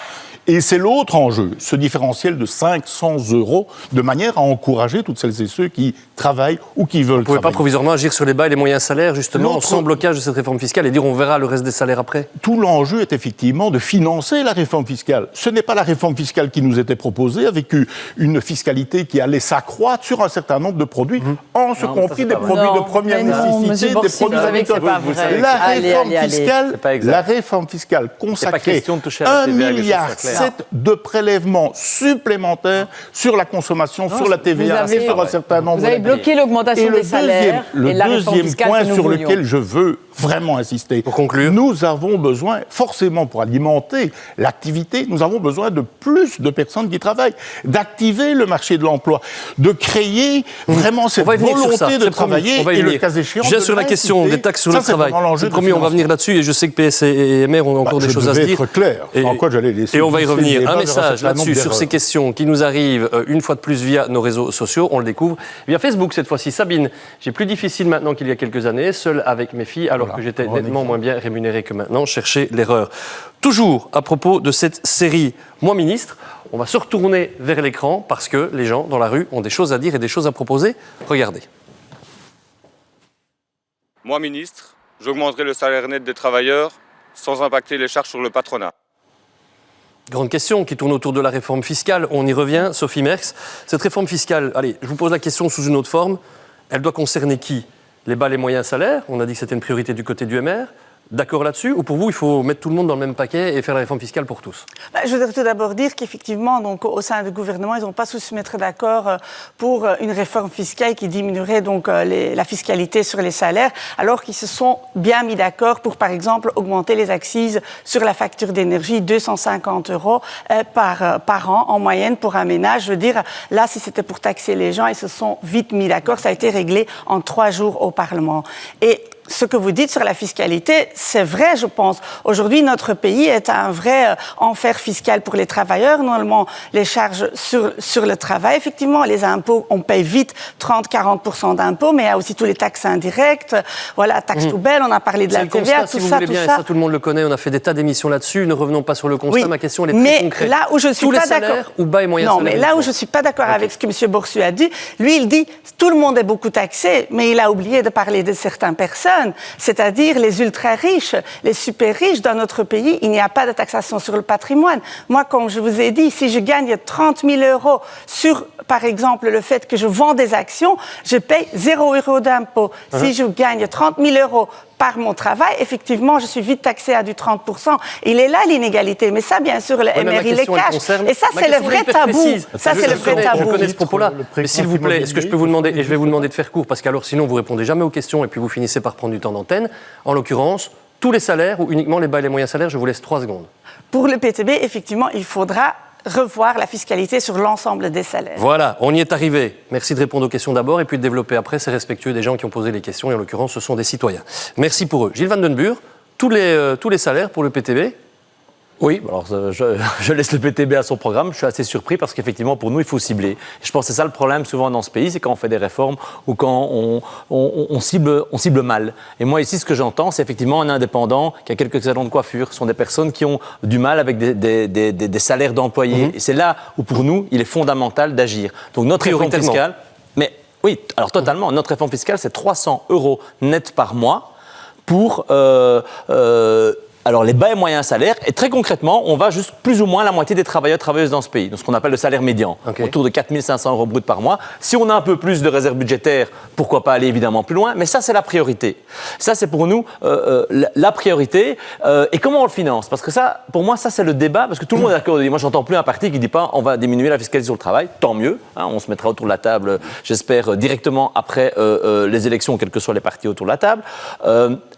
Et c'est l'autre enjeu, ce différentiel de 500 €, de manière à encourager toutes celles et ceux qui travaillent ou qui veulent travailler. Vous ne pouvez pas provisoirement agir sur les bas et les moyens salaires, justement, sans blocage de cette réforme fiscale et dire on verra le reste des salaires après ? Tout l'enjeu est effectivement de financer la réforme fiscale. Ce n'est pas la réforme fiscale qui nous était proposée, avec une fiscalité qui allait s'accroître sur un certain nombre de produits, en ce compris des produits de première nécessité, des produits agricoles. La réforme fiscale consacrait 1,7 milliard de prélèvements supplémentaires sur la consommation, sur la TVA, sur un certain nombre de... Vous avez bloqué l'augmentation des salaires et la réforme fiscale. Le deuxième point sur lequel je veux vraiment insister, pour conclure, nous avons besoin, forcément pour alimenter l'activité, nous avons besoin de plus de personnes qui travaillent, d'activer le marché de l'emploi, de créer vraiment cette volonté de travailler et le cas échéant. Je viens sur la question des taxes sur le travail. C'est promis, on va venir là-dessus et je sais que PS et MR ont encore des choses à se dire. Je devais être clair, en quoi j'allais laisser... Et on va y revenir. Un message là-dessus, sur ces questions qui nous arrivent une fois de plus via nos réseaux sociaux, on le découvre. Via Facebook cette fois-ci. Sabine, j'ai plus difficile maintenant qu'il y a quelques années, seule avec mes filles, alors que j'étais nettement moins bien rémunéré que maintenant. Cherchez l'erreur. Toujours à propos de cette série Moi ministre, on va se retourner vers l'écran parce que les gens dans la rue ont des choses à dire et des choses à proposer. Regardez. Moi ministre, j'augmenterai le salaire net des travailleurs sans impacter les charges sur le patronat. Grande question qui tourne autour de la réforme fiscale. On y revient, Sophie Merckx. Cette réforme fiscale, allez, je vous pose la question sous une autre forme. Elle doit concerner qui ? Les bas, les moyens salaires, on a dit que c'était une priorité du côté du MR. D'accord là-dessus ? Ou pour vous, il faut mettre tout le monde dans le même paquet et faire la réforme fiscale pour tous ? Je voudrais tout d'abord dire qu'effectivement, donc, au sein du gouvernement, ils n'ont pas su se mettre d'accord pour une réforme fiscale qui diminuerait donc, la fiscalité sur les salaires, alors qu'ils se sont bien mis d'accord pour, par exemple, augmenter les accises sur la facture d'énergie, 250 € par an en moyenne pour un ménage. Je veux dire, là, si c'était pour taxer les gens, ils se sont vite mis d'accord. Ça a été réglé en 3 jours au Parlement. Et ce que vous dites sur la fiscalité, c'est vrai, je pense. Aujourd'hui, notre pays est un vrai enfer fiscal pour les travailleurs. Normalement, les charges sur le travail, effectivement, les impôts, on paye vite 30-40% d'impôts, mais il y a aussi tous les taxes indirectes, voilà, taxes poubelles, on a parlé de la TVA, tout ça, tout ça. Tout le monde le connaît, on a fait des tas d'émissions là-dessus, ne revenons pas sur le constat, oui, ma question elle est très concrète. Là où je suis pas d'accord, ou bas et moyens salaires. Non, mais là où je suis pas d'accord avec ce que M. Borsu a dit, lui, il dit tout le monde est beaucoup taxé, mais il a oublié de parler de certaines personnes. C'est-à-dire les ultra-riches, les super-riches. Dans notre pays, il n'y a pas de taxation sur le patrimoine. Moi, comme je vous ai dit, si je gagne 30 000 € sur, par exemple, le fait que je vends des actions, je paye 0 € d'impôt. Si je gagne 30 000 € par mon travail, effectivement, je suis vite taxé à du 30%. Il est là l'inégalité. Mais ça, bien sûr, le MR, il les cache. Et ça, c'est le vrai tabou. Ça, c'est le vrai tabou. Je connais ce propos-là. Mais s'il vous plaît, est-ce que je peux vous demander, et je vais vous demander de faire court, parce qu'alors sinon vous répondez jamais aux questions et puis vous finissez par prendre du temps d'antenne. En l'occurrence, tous les salaires ou uniquement les bas et les moyens salaires, je vous laisse 3 secondes. Pour le PTB, effectivement, il faudra revoir la fiscalité sur l'ensemble des salaires. Voilà, on y est arrivé. Merci de répondre aux questions d'abord et puis de développer après. C'est respectueux des gens qui ont posé les questions et en l'occurrence, ce sont des citoyens. Merci pour eux. Gilles Van den Burg, tous les salaires pour le PTB, Oui, alors je laisse le PTB à son programme. Je suis assez surpris parce qu'effectivement, pour nous, il faut cibler. Je pense que c'est ça le problème souvent dans ce pays, c'est quand on fait des réformes ou quand on cible mal. Et moi, ici, ce que j'entends, c'est effectivement un indépendant qui a quelques salons de coiffure. Ce sont des personnes qui ont du mal avec des salaires d'employés. Et c'est là où, pour nous, il est fondamental d'agir. Donc, notre réforme fiscale... Mais oui, alors totalement. Notre réforme fiscale, c'est 300 € net par mois pour... alors, les bas et moyens salaires, et très concrètement, on va juste plus ou moins la moitié des travailleurs et travailleuses dans ce pays, donc ce qu'on appelle le salaire médian, autour de 4 500 € brut par mois. Si on a un peu plus de réserves budgétaires, pourquoi pas aller évidemment plus loin, mais ça, c'est la priorité. Ça, c'est pour nous la priorité. Et comment on le finance? Parce que ça, pour moi, ça, c'est le débat, parce que tout le monde est d'accord. Moi, j'entends plus un parti qui ne dit pas on va diminuer la fiscalité sur le travail, tant mieux. Hein, on se mettra autour de la table, j'espère, directement après les élections, quels que soient les partis autour de la table.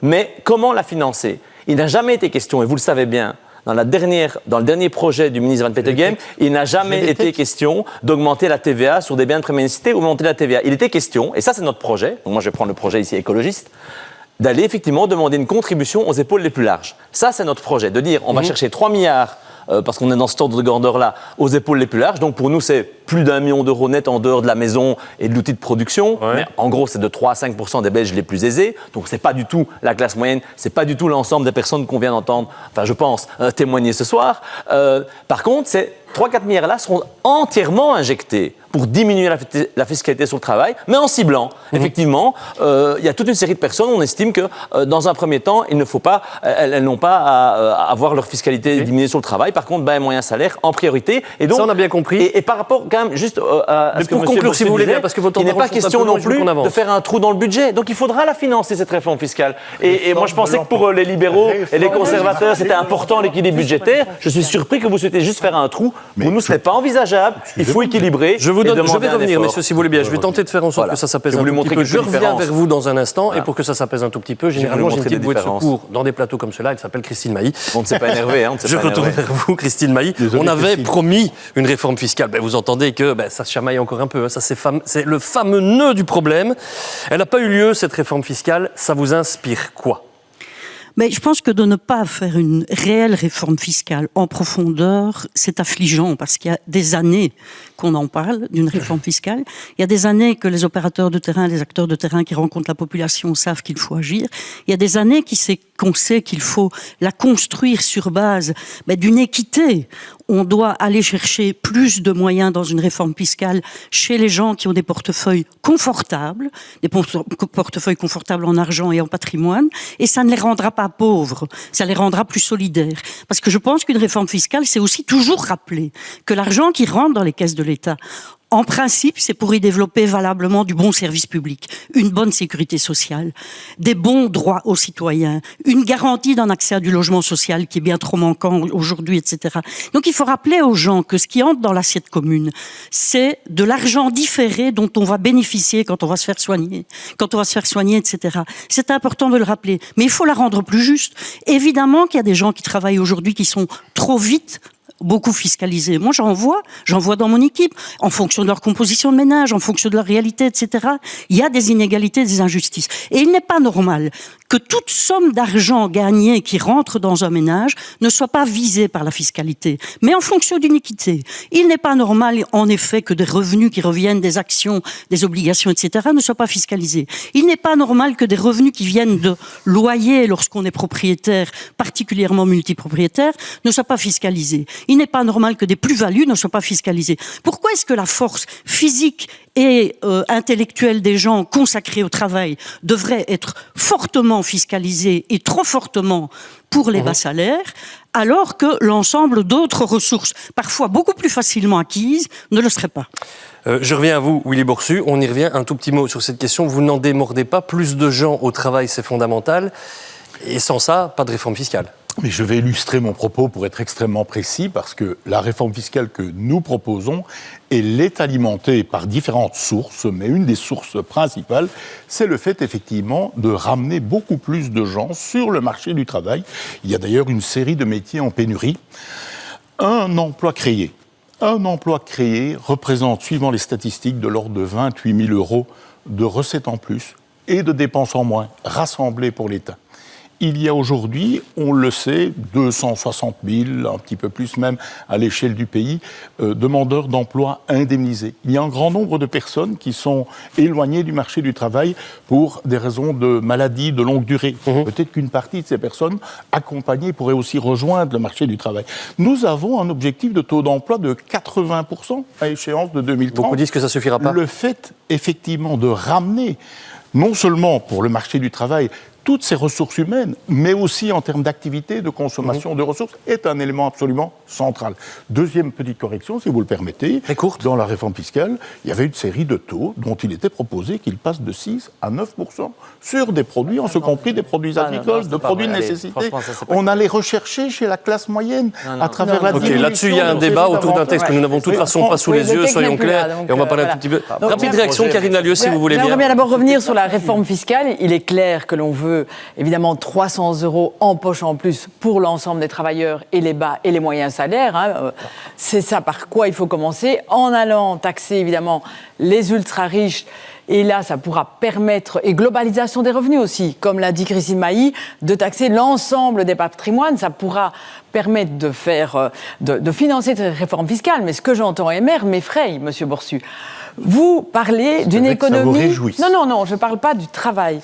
Mais comment la financer? Il n'a jamais été question, et vous le savez bien, dans le dernier projet du ministre Van Peteghem, il n'a jamais été question d'augmenter la TVA sur des biens de première nécessité ou augmenter la TVA. Il était question, et ça c'est notre projet, donc moi je vais prendre le projet ici écologiste, d'aller effectivement demander une contribution aux épaules les plus larges. Ça c'est notre projet, de dire on va chercher 3 milliards parce qu'on est dans ce ordre de grandeur-là, aux épaules les plus larges. Donc pour nous, c'est plus d'1 million d'euros net en dehors de la maison et de l'outil de production. Mais en gros, c'est de 3 à 5% des Belges les plus aisés. Donc c'est pas du tout la classe moyenne, c'est pas du tout l'ensemble des personnes qu'on vient d'entendre, enfin je pense, témoigner ce soir. Par contre, ces 3-4 milliards-là seront entièrement injectés pour diminuer la fiscalité sur le travail, mais en ciblant. Effectivement, il y a toute une série de personnes, on estime que dans un premier temps, elles n'ont pas à avoir leur fiscalité diminuée sur le travail. Par contre, bas et moyen salaire en priorité. Et donc, ça, on a bien compris. Et par rapport, quand même, juste à ce que pour conclure, si vous voulez bien, parce que votre temps il n'est pas question non plus de de faire un trou dans le budget. Donc, il faudra la financer, cette réforme fiscale. Et moi, je pensais que pour les libéraux et les conservateurs, c'était important l'équilibre budgétaire. Je suis surpris que vous souhaitez juste faire un trou. Pour nous, ce n'est pas envisageable. Il faut équilibrer. Je vais revenir, messieurs, si vous voulez bien. Je vais tenter de faire en sorte que ça s'apaise un tout petit peu. Je reviens vers vous dans un instant. Et pour que ça s'appelle un tout petit peu, généralement, j'ai une petite bouée de secours dans des plateaux comme cela. Elle s'appelle Christine Mailly. On ne s'est pas énervé. Je retourne vers vous, Christine Mailly. On avait promis une réforme fiscale. Vous entendez que ça se chamaille encore un peu. Ça, c'est le fameux nœud du problème. Elle n'a pas eu lieu, cette réforme fiscale. Ça vous inspire quoi? Mais je pense que de ne pas faire une réelle réforme fiscale en profondeur, c'est affligeant parce qu'il y a des années qu'on en parle d'une réforme fiscale. Il y a des années que les opérateurs de terrain, les acteurs de terrain qui rencontrent la population savent qu'il faut agir. Il y a des années qu'on sait qu'il faut la construire sur base d'une équité. On doit aller chercher plus de moyens dans une réforme fiscale chez les gens qui ont des portefeuilles confortables, des portefeuilles confortables en argent et en patrimoine, et ça ne les rendra pas pauvres, ça les rendra plus solidaires. Parce que je pense qu'une réforme fiscale, c'est aussi toujours rappeler que l'argent qui rentre dans les caisses de l'État, en principe, c'est pour y développer valablement du bon service public, une bonne sécurité sociale, des bons droits aux citoyens, une garantie d'un accès à du logement social qui est bien trop manquant aujourd'hui, etc. Donc il faut rappeler aux gens que ce qui entre dans l'assiette commune, c'est de l'argent différé dont on va bénéficier quand on va se faire soigner, etc. C'est important de le rappeler, mais il faut la rendre plus juste. Évidemment qu'il y a des gens qui travaillent aujourd'hui qui sont trop vite beaucoup fiscalisés. Moi, j'en vois dans mon équipe, en fonction de leur composition de ménage, en fonction de leur réalité, etc. Il y a des inégalités, des injustices. Et il n'est pas normal que toute somme d'argent gagnée qui rentre dans un ménage ne soit pas visée par la fiscalité, mais en fonction d'une équité. Il n'est pas normal, en effet, que des revenus qui reviennent des actions, des obligations, etc., ne soient pas fiscalisés. Il n'est pas normal que des revenus qui viennent de loyers lorsqu'on est propriétaire, particulièrement multipropriétaire, ne soient pas fiscalisés. Il n'est pas normal que des plus-values ne soient pas fiscalisées. Pourquoi est-ce que la force physique et intellectuelle des gens consacrés au travail devrait être fortement fiscalisée et trop fortement pour les bas salaires, alors que l'ensemble d'autres ressources, parfois beaucoup plus facilement acquises, ne le seraient pas? Je reviens à vous, Willy Boursu. On y revient un tout petit mot sur cette question. Vous n'en démordez pas. Plus de gens au travail, c'est fondamental. Et sans ça, pas de réforme fiscale. Mais je vais illustrer mon propos pour être extrêmement précis, parce que la réforme fiscale que nous proposons, elle est alimentée par différentes sources, mais une des sources principales, c'est le fait effectivement de ramener beaucoup plus de gens sur le marché du travail. Il y a d'ailleurs une série de métiers en pénurie. Un emploi créé représente, suivant les statistiques, de l'ordre de 28 000 € de recettes en plus et de dépenses en moins, rassemblées pour l'État. il y a aujourd'hui, on le sait, 260 000, un petit peu plus même à l'échelle du pays, demandeurs d'emploi indemnisés. Il y a un grand nombre de personnes qui sont éloignées du marché du travail pour des raisons de maladie de longue durée. Peut-être qu'une partie de ces personnes accompagnées pourraient aussi rejoindre le marché du travail. Nous avons un objectif de taux d'emploi de 80% à échéance de 2030. Beaucoup disent que ça ne suffira pas. Le fait, effectivement, de ramener, non seulement pour le marché du travail, toutes ces ressources humaines, mais aussi en termes d'activité, de consommation de ressources, est un élément absolument central. Deuxième petite correction, si vous le permettez. Très courte. Dans la réforme fiscale, il y avait une série de taux dont il était proposé qu'ils passent de 6 à 9% sur des produits, en ce compris des produits agricoles, de produits de nécessité. On allait rechercher chez la classe moyenne à travers la diminution. Là-dessus, il y a un débat autour d'un texte que nous n'avons de toute façon pas sous les yeux, soyons clairs, et on va parler un tout petit peu. Rapide réaction, Karine Lallieu, si vous voulez bien. J'aimerais bien d'abord revenir sur la réforme fiscale. Il est clair que l'on veut évidemment 300 € en poche en plus pour l'ensemble des travailleurs et les bas et les moyens salaires. C'est ça par quoi il faut commencer, en allant taxer évidemment les ultra-riches. Et là, ça pourra permettre, et globalisation des revenus aussi, comme l'a dit Christine Mailly, de taxer l'ensemble des patrimoines. Ça pourra permettre de faire, de financer cette réforme fiscale. Mais ce que j'entends émerger m'effraie, Monsieur Boursu. Vous parlez d'une économie... Non, je ne parle pas du travail.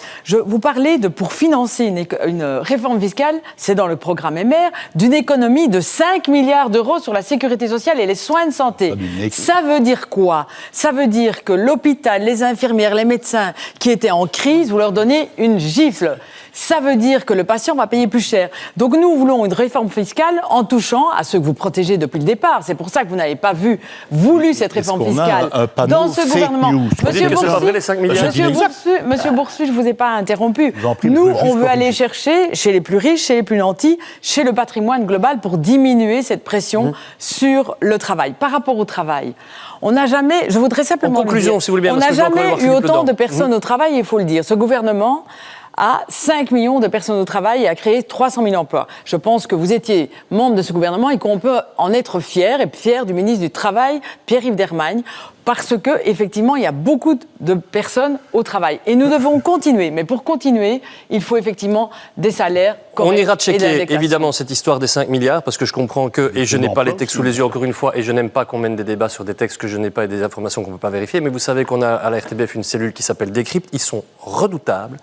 Vous parlez de, pour financer une réforme fiscale, c'est dans le programme MR, d'une économie de 5 milliards d'euros sur la sécurité sociale et les soins de santé. Ça veut dire quoi? Ça veut dire que l'hôpital, les infirmières, les médecins qui étaient en crise, vous leur donnez une gifle. Ça veut dire que le patient va payer plus cher. Donc nous voulons une réforme fiscale en touchant à ceux que vous protégez depuis le départ. C'est pour ça que vous n'avez pas voulu cette réforme fiscale dans ce gouvernement. Monsieur Boursu, je ne vous ai pas interrompu. Nous, on veut aller chercher chez les plus riches, chez les plus nantis, chez le patrimoine global pour diminuer cette pression sur le travail. Par rapport au travail, on n'a jamais, je voudrais simplement en conclusion, si vous voulez bien, on n'a jamais eu autant de personnes au travail, il faut le dire. Ce gouvernement a 5 millions de personnes au travail et a créé 300 000 emplois. Je pense que vous étiez membre de ce gouvernement et qu'on peut en être fier, et fier du ministre du Travail, Pierre-Yves Dermagne, parce que effectivement, il y a beaucoup de personnes au travail. Et nous devons continuer. Mais pour continuer, il faut effectivement des salaires corrects. On ira checker, évidemment, cette histoire des 5 milliards, parce que je comprends que, et je n'ai pas les textes sous les yeux encore une fois, et je n'aime pas qu'on mène des débats sur des textes que je n'ai pas et des informations qu'on ne peut pas vérifier, mais vous savez qu'on a à la RTBF une cellule qui s'appelle Décrypte. Ils sont redoutables.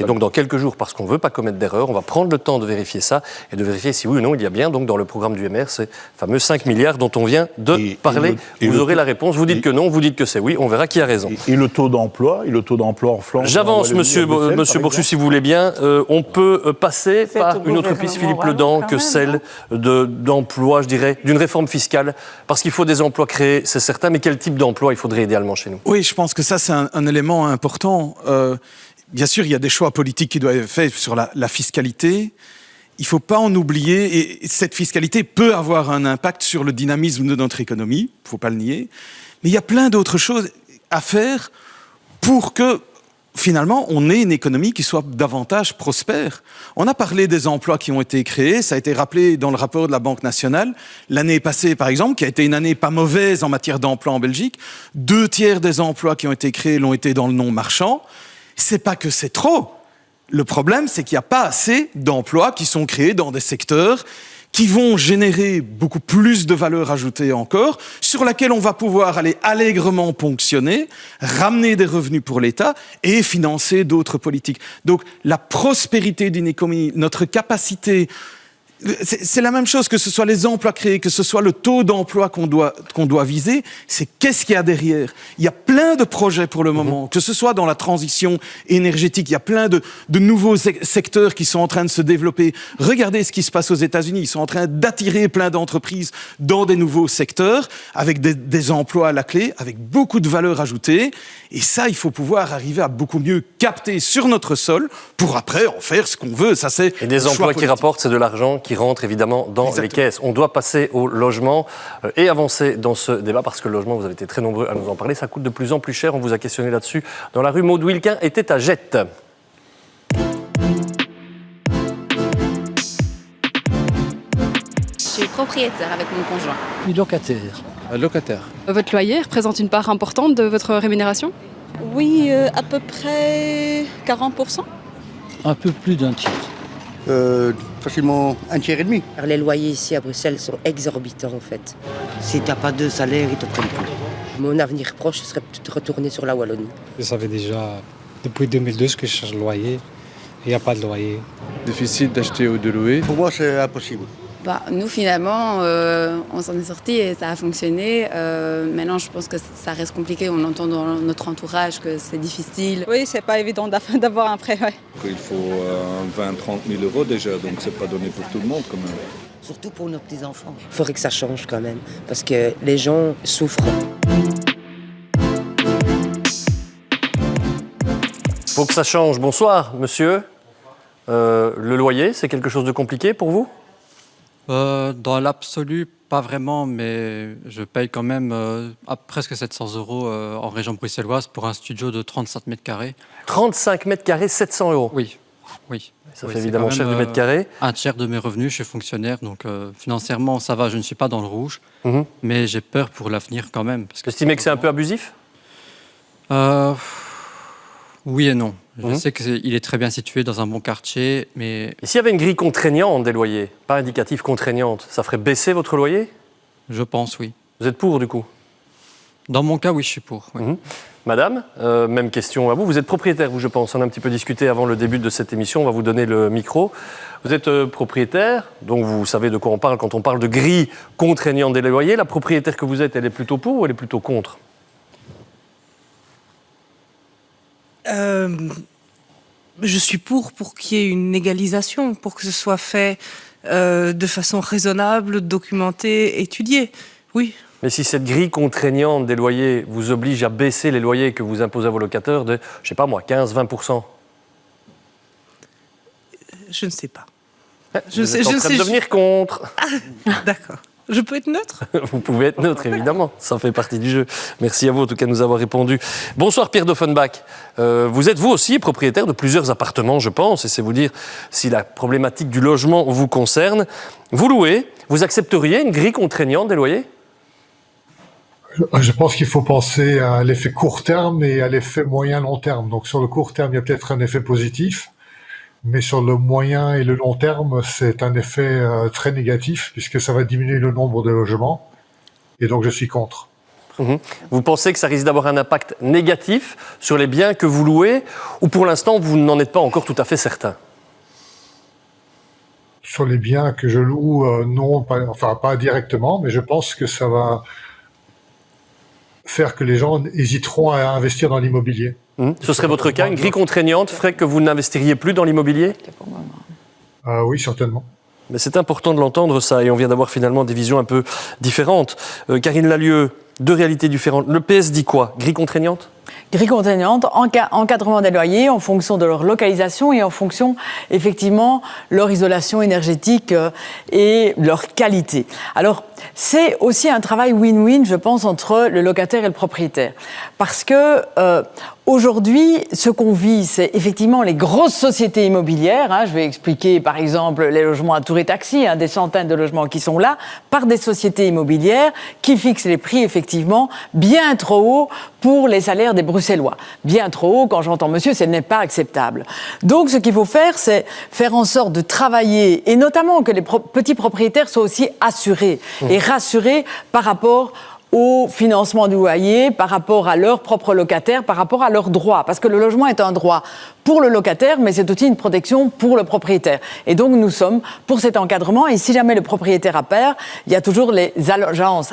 Et donc, dans quelques jours, parce qu'on ne veut pas commettre d'erreur, on va prendre le temps de vérifier ça et de vérifier si oui ou non il y a bien, donc, dans le programme du MR, ces fameux 5 milliards dont on vient de parler. Vous aurez la réponse. Vous dites que non, vous dites que c'est oui, on verra qui a raison. Et le taux d'emploi en Flandre. J'avance, monsieur Boursu, si vous voulez bien. On peut passer par une autre piste, Philippe Ledan, que celle d'emploi, je dirais, d'une réforme fiscale. Parce qu'il faut des emplois créés, c'est certain, mais quel type d'emploi il faudrait idéalement chez nous? Oui, je pense que ça, c'est un élément important. Bien sûr, il y a des choix politiques qui doivent être faits sur la fiscalité. Il ne faut pas en oublier, et cette fiscalité peut avoir un impact sur le dynamisme de notre économie, il ne faut pas le nier. Mais il y a plein d'autres choses à faire pour que, finalement, on ait une économie qui soit davantage prospère. On a parlé des emplois qui ont été créés, ça a été rappelé dans le rapport de la Banque nationale. L'année passée, par exemple, qui a été une année pas mauvaise en matière d'emploi en Belgique, 2/3 des emplois qui ont été créés l'ont été dans le non marchand. C'est pas que c'est trop. Le problème, c'est qu'il n'y a pas assez d'emplois qui sont créés dans des secteurs qui vont générer beaucoup plus de valeur ajoutée encore, sur laquelle on va pouvoir aller allègrement ponctionner, ramener des revenus pour l'État et financer d'autres politiques. Donc la prospérité d'une économie, notre capacité... C'est la même chose, que ce soit les emplois créés, que ce soit le taux d'emploi qu'on doit viser, c'est qu'est-ce qu'il y a derrière. Il y a plein de projets pour le moment, que ce soit dans la transition énergétique, il y a plein de nouveaux secteurs qui sont en train de se développer. Regardez ce qui se passe aux États-Unis, ils sont en train d'attirer plein d'entreprises dans des nouveaux secteurs, avec des emplois à la clé, avec beaucoup de valeur ajoutée. Et ça, il faut pouvoir arriver à beaucoup mieux capter sur notre sol pour après en faire ce qu'on veut. Ça, c'est et des emplois qui rapportent, c'est de l'argent qui rentre évidemment dans les caisses. On doit passer au logement et avancer dans ce débat parce que le logement, vous avez été très nombreux à nous en parler, ça coûte de plus en plus cher. On vous a questionné là-dessus dans la rue Maud Wilquin était à Jette. Je suis propriétaire avec mon conjoint. Puis locataire. Votre loyer représente une part importante de votre rémunération? Oui, à peu près 40%. Un peu plus d'un tiers. facilement un tiers et demi. Les loyers ici à Bruxelles sont exorbitants en fait. Si tu n'as pas 2 salaires, ils te prennent plus. Mon avenir proche ce serait de retourner sur la Wallonie. Je savais déjà depuis 2012 que je cherche le loyer. Il n'y a pas de loyer. Difficile d'acheter ou de louer. Pour moi, c'est impossible. Nous, finalement, on s'en est sortis et ça a fonctionné. Maintenant, je pense que ça reste compliqué. On entend dans notre entourage que c'est difficile. Oui, c'est pas évident d'avoir un prêt. Ouais. Il faut 20-30 000 euros déjà, donc c'est pas donné pour tout le monde quand même. Surtout pour nos petits-enfants. Il faudrait que ça change quand même, parce que les gens souffrent. Faut que ça change. Bonsoir, monsieur. Le loyer, c'est quelque chose de compliqué pour vous ? Dans l'absolu, pas vraiment, mais je paye quand même à presque 700 euros en région bruxelloise pour un studio de 35 mètres carrés. 35 mètres carrés, 700 euros. Oui. Ça fait évidemment cher du mètre carré. Un tiers de mes revenus, je suis fonctionnaire, donc financièrement, ça va, je ne suis pas dans le rouge, mais j'ai peur pour l'avenir quand même. Vous estimez que c'est un peu abusif ? Oui et non. Je sais qu'il est très bien situé dans un bon quartier, mais... Et s'il y avait une grille contraignante des loyers, pas indicative contraignante, ça ferait baisser votre loyer ? Je pense, oui. Vous êtes pour, du coup ? Dans mon cas, oui, je suis pour. Oui. Madame, même question à vous. Vous êtes propriétaire, vous, je pense. On a un petit peu discuté avant le début de cette émission. On va vous donner le micro. Vous êtes propriétaire, donc vous savez de quoi on parle quand on parle de grille contraignante des loyers. La propriétaire que vous êtes, elle est plutôt pour ou elle est plutôt contre ? Je suis pour qu'il y ait une égalisation, pour que ce soit fait de façon raisonnable, documentée, étudiée. Oui. Mais si cette grille contraignante des loyers vous oblige à baisser les loyers que vous imposez à vos locataires de, je sais pas moi, 15-20%. Je ne sais pas. Vous êtes en train de devenir contre. D'accord. Je peux être neutre ? Vous pouvez être neutre, évidemment. Ça fait partie du jeu. Merci à vous, en tout cas, de nous avoir répondu. Bonsoir, Pierre d'Offenbach. Vous êtes, vous aussi, propriétaire de plusieurs appartements, je pense, et c'est vous dire si la problématique du logement vous concerne. Vous louez, vous accepteriez une grille contraignante des loyers ? Je pense qu'il faut penser à l'effet court terme et à l'effet moyen-long terme. Donc, sur le court terme, il y a peut-être un effet positif. Mais sur le moyen et le long terme, c'est un effet très négatif puisque ça va diminuer le nombre de logements. Et donc, je suis contre. Vous pensez que ça risque d'avoir un impact négatif sur les biens que vous louez ou pour l'instant, vous n'en êtes pas encore tout à fait certain ? Sur les biens que je loue, non, pas directement, mais je pense que ça va faire que les gens hésiteront à investir dans l'immobilier. Ce serait votre cas, une grille contraignante ferait que vous n'investiriez plus dans l'immobilier ? Oui, certainement. Mais c'est important de l'entendre, ça, et on vient d'avoir finalement des visions un peu différentes. Karine Lallieu, deux réalités différentes. Le PS dit quoi ? Grille contraignante ? Grille contraignante, encadrement des loyers en fonction de leur localisation et en fonction, effectivement, leur isolation énergétique et leur qualité. Alors, c'est aussi un travail win-win, je pense, entre le locataire et le propriétaire. Parce que aujourd'hui, ce qu'on vit, c'est effectivement les grosses sociétés immobilières. Je vais expliquer, par exemple, les logements à Tour et Taxi, des centaines de logements qui sont là, par des sociétés immobilières qui fixent les prix, effectivement, bien trop hauts pour les salaires des Bruxellois. Bien trop haut, quand j'entends monsieur, ce n'est pas acceptable. Donc, ce qu'il faut faire, c'est faire en sorte de travailler, et notamment que les petits propriétaires soient aussi assurés et rassurés par rapport au financement du loyer, par rapport à leurs propres locataires, par rapport à leurs droits. Parce que le logement est un droit pour le locataire, mais c'est aussi une protection pour le propriétaire. Et donc, nous sommes pour cet encadrement. Et si jamais le propriétaire a peur, il y a toujours les agences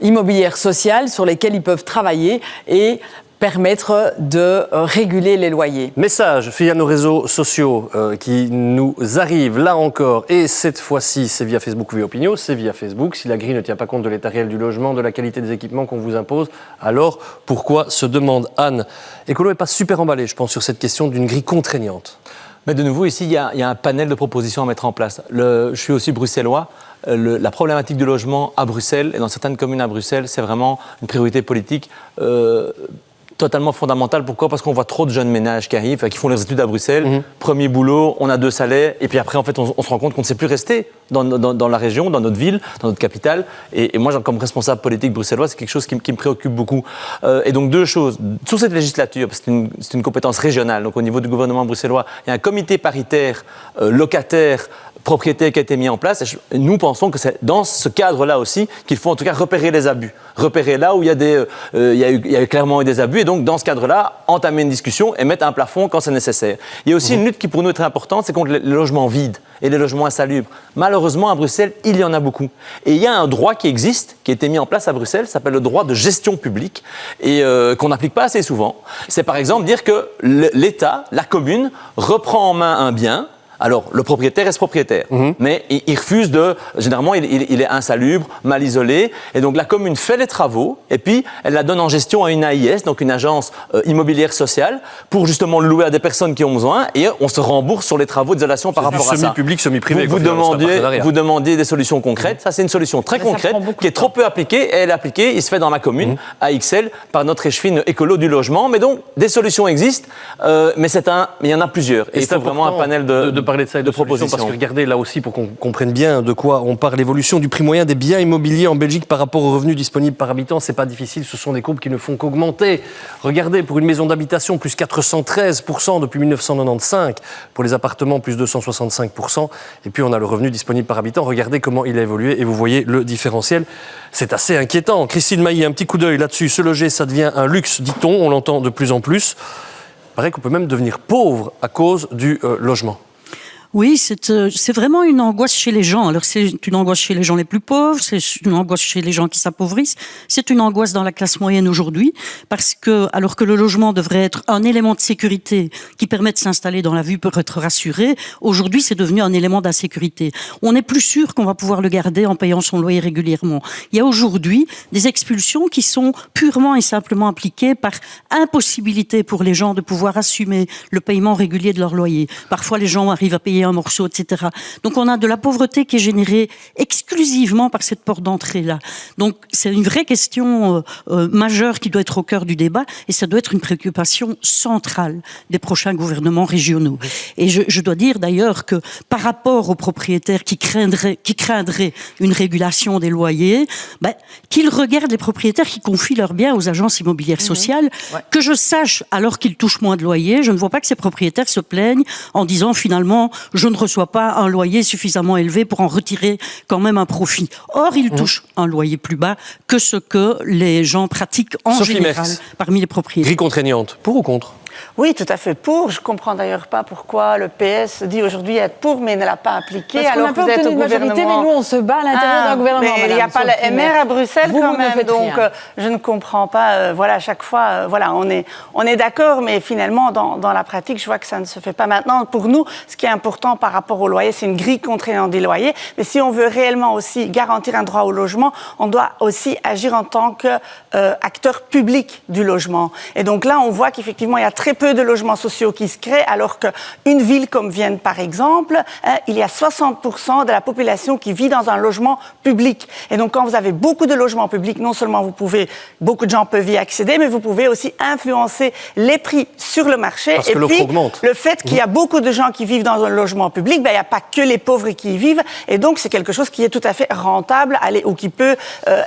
immobilières sociales sur lesquelles ils peuvent travailler et permettre de réguler les loyers. Message via nos réseaux sociaux qui nous arrivent là encore, et cette fois-ci c'est via Facebook ou via Opinion, c'est via Facebook. Si la grille ne tient pas compte de l'état réel du logement, de la qualité des équipements qu'on vous impose, alors pourquoi, se demande Anne. Écolo n'est pas super emballé, je pense, sur cette question d'une grille contraignante. Mais de nouveau, ici, il y a un panel de propositions à mettre en place. Je suis aussi bruxellois. La problématique du logement à Bruxelles et dans certaines communes à Bruxelles, c'est vraiment une priorité politique. Totalement fondamental. Pourquoi ? Parce qu'on voit trop de jeunes ménages qui arrivent, qui font leurs études à Bruxelles. Premier boulot, on a 2 salaires. Et puis après, en fait, on se rend compte qu'on ne sait plus rester dans la région, dans notre ville, dans notre capitale. Et moi, comme responsable politique bruxellois, c'est quelque chose qui me préoccupe beaucoup. Et donc, 2 choses. Sur cette législature, c'est une compétence régionale. Donc, au niveau du gouvernement bruxellois, il y a un comité paritaire locataire propriétaire qui a été mis en place. Et nous pensons que c'est dans ce cadre-là aussi qu'il faut en tout cas repérer les abus. Repérer là où il y a clairement eu des abus. Et donc, dans ce cadre-là, entamer une discussion et mettre un plafond quand c'est nécessaire. Il y a aussi une lutte qui, pour nous, est très importante, c'est contre les logements vides et les logements insalubres. Malheureusement, à Bruxelles, il y en a beaucoup. Et il y a un droit qui existe, qui a été mis en place à Bruxelles, ça s'appelle le droit de gestion publique, et qu'on n'applique pas assez souvent. C'est par exemple dire que l'État, la commune, reprend en main un bien. Alors, le propriétaire reste propriétaire, mais il refuse généralement, il est insalubre, mal isolé, et donc la commune fait les travaux, et puis elle la donne en gestion à une AIS, donc une agence immobilière sociale, pour justement le louer à des personnes qui ont besoin, et on se rembourse sur les travaux d'isolation par rapport à ça. Semi-public, semi-privé. Vous demandiez des solutions concrètes, ça c'est une solution très concrète, qui est trop peu appliquée, et elle est appliquée, il se fait dans ma commune, à Ixelles, par notre échevine écolo du logement, mais donc des solutions existent, mais il y en a plusieurs, et il faut vraiment un panel de parler de ça et de propositions, parce que regardez là aussi pour qu'on comprenne bien de quoi on parle, l'évolution du prix moyen des biens immobiliers en Belgique par rapport aux revenus disponibles par habitant, c'est pas difficile, ce sont des courbes qui ne font qu'augmenter. Regardez, pour une maison d'habitation, plus 413% depuis 1995, pour les appartements, plus 265%, et puis on a le revenu disponible par habitant, regardez comment il a évolué et vous voyez le différentiel, c'est assez inquiétant. Christine Mailly, un petit coup d'œil là-dessus, se loger ça devient un luxe, dit-on, on l'entend de plus en plus. Il paraît qu'on peut même devenir pauvre à cause du logement. Oui, c'est vraiment une angoisse chez les gens. Alors c'est une angoisse chez les gens les plus pauvres, c'est une angoisse chez les gens qui s'appauvrissent, c'est une angoisse dans la classe moyenne aujourd'hui, parce que alors que le logement devrait être un élément de sécurité qui permet de s'installer dans la vie pour être rassuré, aujourd'hui c'est devenu un élément d'insécurité. On n'est plus sûr qu'on va pouvoir le garder en payant son loyer régulièrement. Il y a aujourd'hui des expulsions qui sont purement et simplement appliquées par impossibilité pour les gens de pouvoir assumer le paiement régulier de leur loyer. Parfois les gens arrivent à payer un morceau, etc. Donc on a de la pauvreté qui est générée exclusivement par cette porte d'entrée-là. Donc c'est une vraie question majeure qui doit être au cœur du débat et ça doit être une préoccupation centrale des prochains gouvernements régionaux. Et je dois dire d'ailleurs que par rapport aux propriétaires qui craindraient une régulation des loyers, qu'ils regardent les propriétaires qui confient leurs biens aux agences immobilières sociales, que je sache, alors qu'ils touchent moins de loyers, je ne vois pas que ces propriétaires se plaignent en disant finalement je ne reçois pas un loyer suffisamment élevé pour en retirer quand même un profit. Or, ils touchent un loyer plus bas que ce que les gens pratiquent en général parmi les propriétaires. Grille contraignante, pour ou contre ? Oui, tout à fait pour. Je ne comprends d'ailleurs pas pourquoi le PS dit aujourd'hui être pour, mais ne l'a pas appliqué. Parce alors qu'on n'a pas obtenu de majorité, mais nous, on se bat à l'intérieur d'un gouvernement. Mais il n'y a pas le MR à Bruxelles quand même, donc je ne comprends pas. Voilà, à chaque fois, on est d'accord, mais finalement, dans la pratique, je vois que ça ne se fait pas maintenant. Pour nous, ce qui est important par rapport au loyer, c'est une grille contraignante des loyers. Mais si on veut réellement aussi garantir un droit au logement, on doit aussi agir en tant qu'acteur public du logement. Et donc là, on voit qu'effectivement, il y a très peu de logements sociaux qui se créent, alors qu'une ville comme Vienne, par exemple, il y a 60% de la population qui vit dans un logement public. Et donc, quand vous avez beaucoup de logements publics, non seulement beaucoup de gens peuvent y accéder, mais vous pouvez aussi influencer les prix sur le marché. Parce que l'offre augmente. Le fait qu'il y a beaucoup de gens qui vivent dans un logement public, il n'y a pas que les pauvres qui y vivent. Et donc, c'est quelque chose qui est tout à fait rentable ou qui peut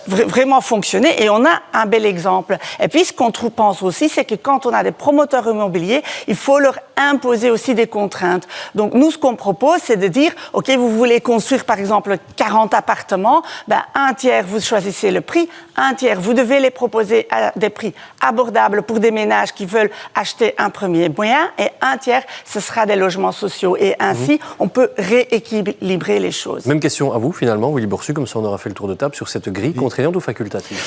vraiment fonctionner. Et on a un bel exemple. Et puis, ce qu'on pense aussi, c'est que quand on a des promoteurs immobiliers, il faut leur imposer aussi des contraintes. Donc, nous, ce qu'on propose, c'est de dire, OK, vous voulez construire, par exemple, 40 appartements, un tiers, vous choisissez le prix, un tiers, vous devez les proposer à des prix abordables pour des ménages qui veulent acheter un premier bien, et un tiers, ce sera des logements sociaux. Et ainsi, on peut rééquilibrer les choses. Même question à vous, finalement, Willy Borsu, comme ça on aura fait le tour de table sur cette grille contraignante ou facultative.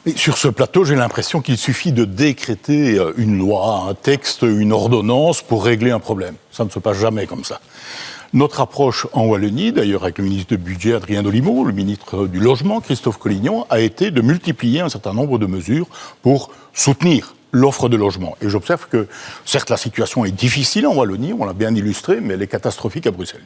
Mais sur ce plateau, j'ai l'impression qu'il suffit de décréter une loi, un texte, une ordonnance pour régler un problème. Ça ne se passe jamais comme ça. Notre approche en Wallonie, d'ailleurs avec le ministre du Budget Adrien Dolimo, le ministre du Logement Christophe Collignon, a été de multiplier un certain nombre de mesures pour soutenir l'offre de logement. Et j'observe que, certes, la situation est difficile en Wallonie, on l'a bien illustré, mais elle est catastrophique à Bruxelles.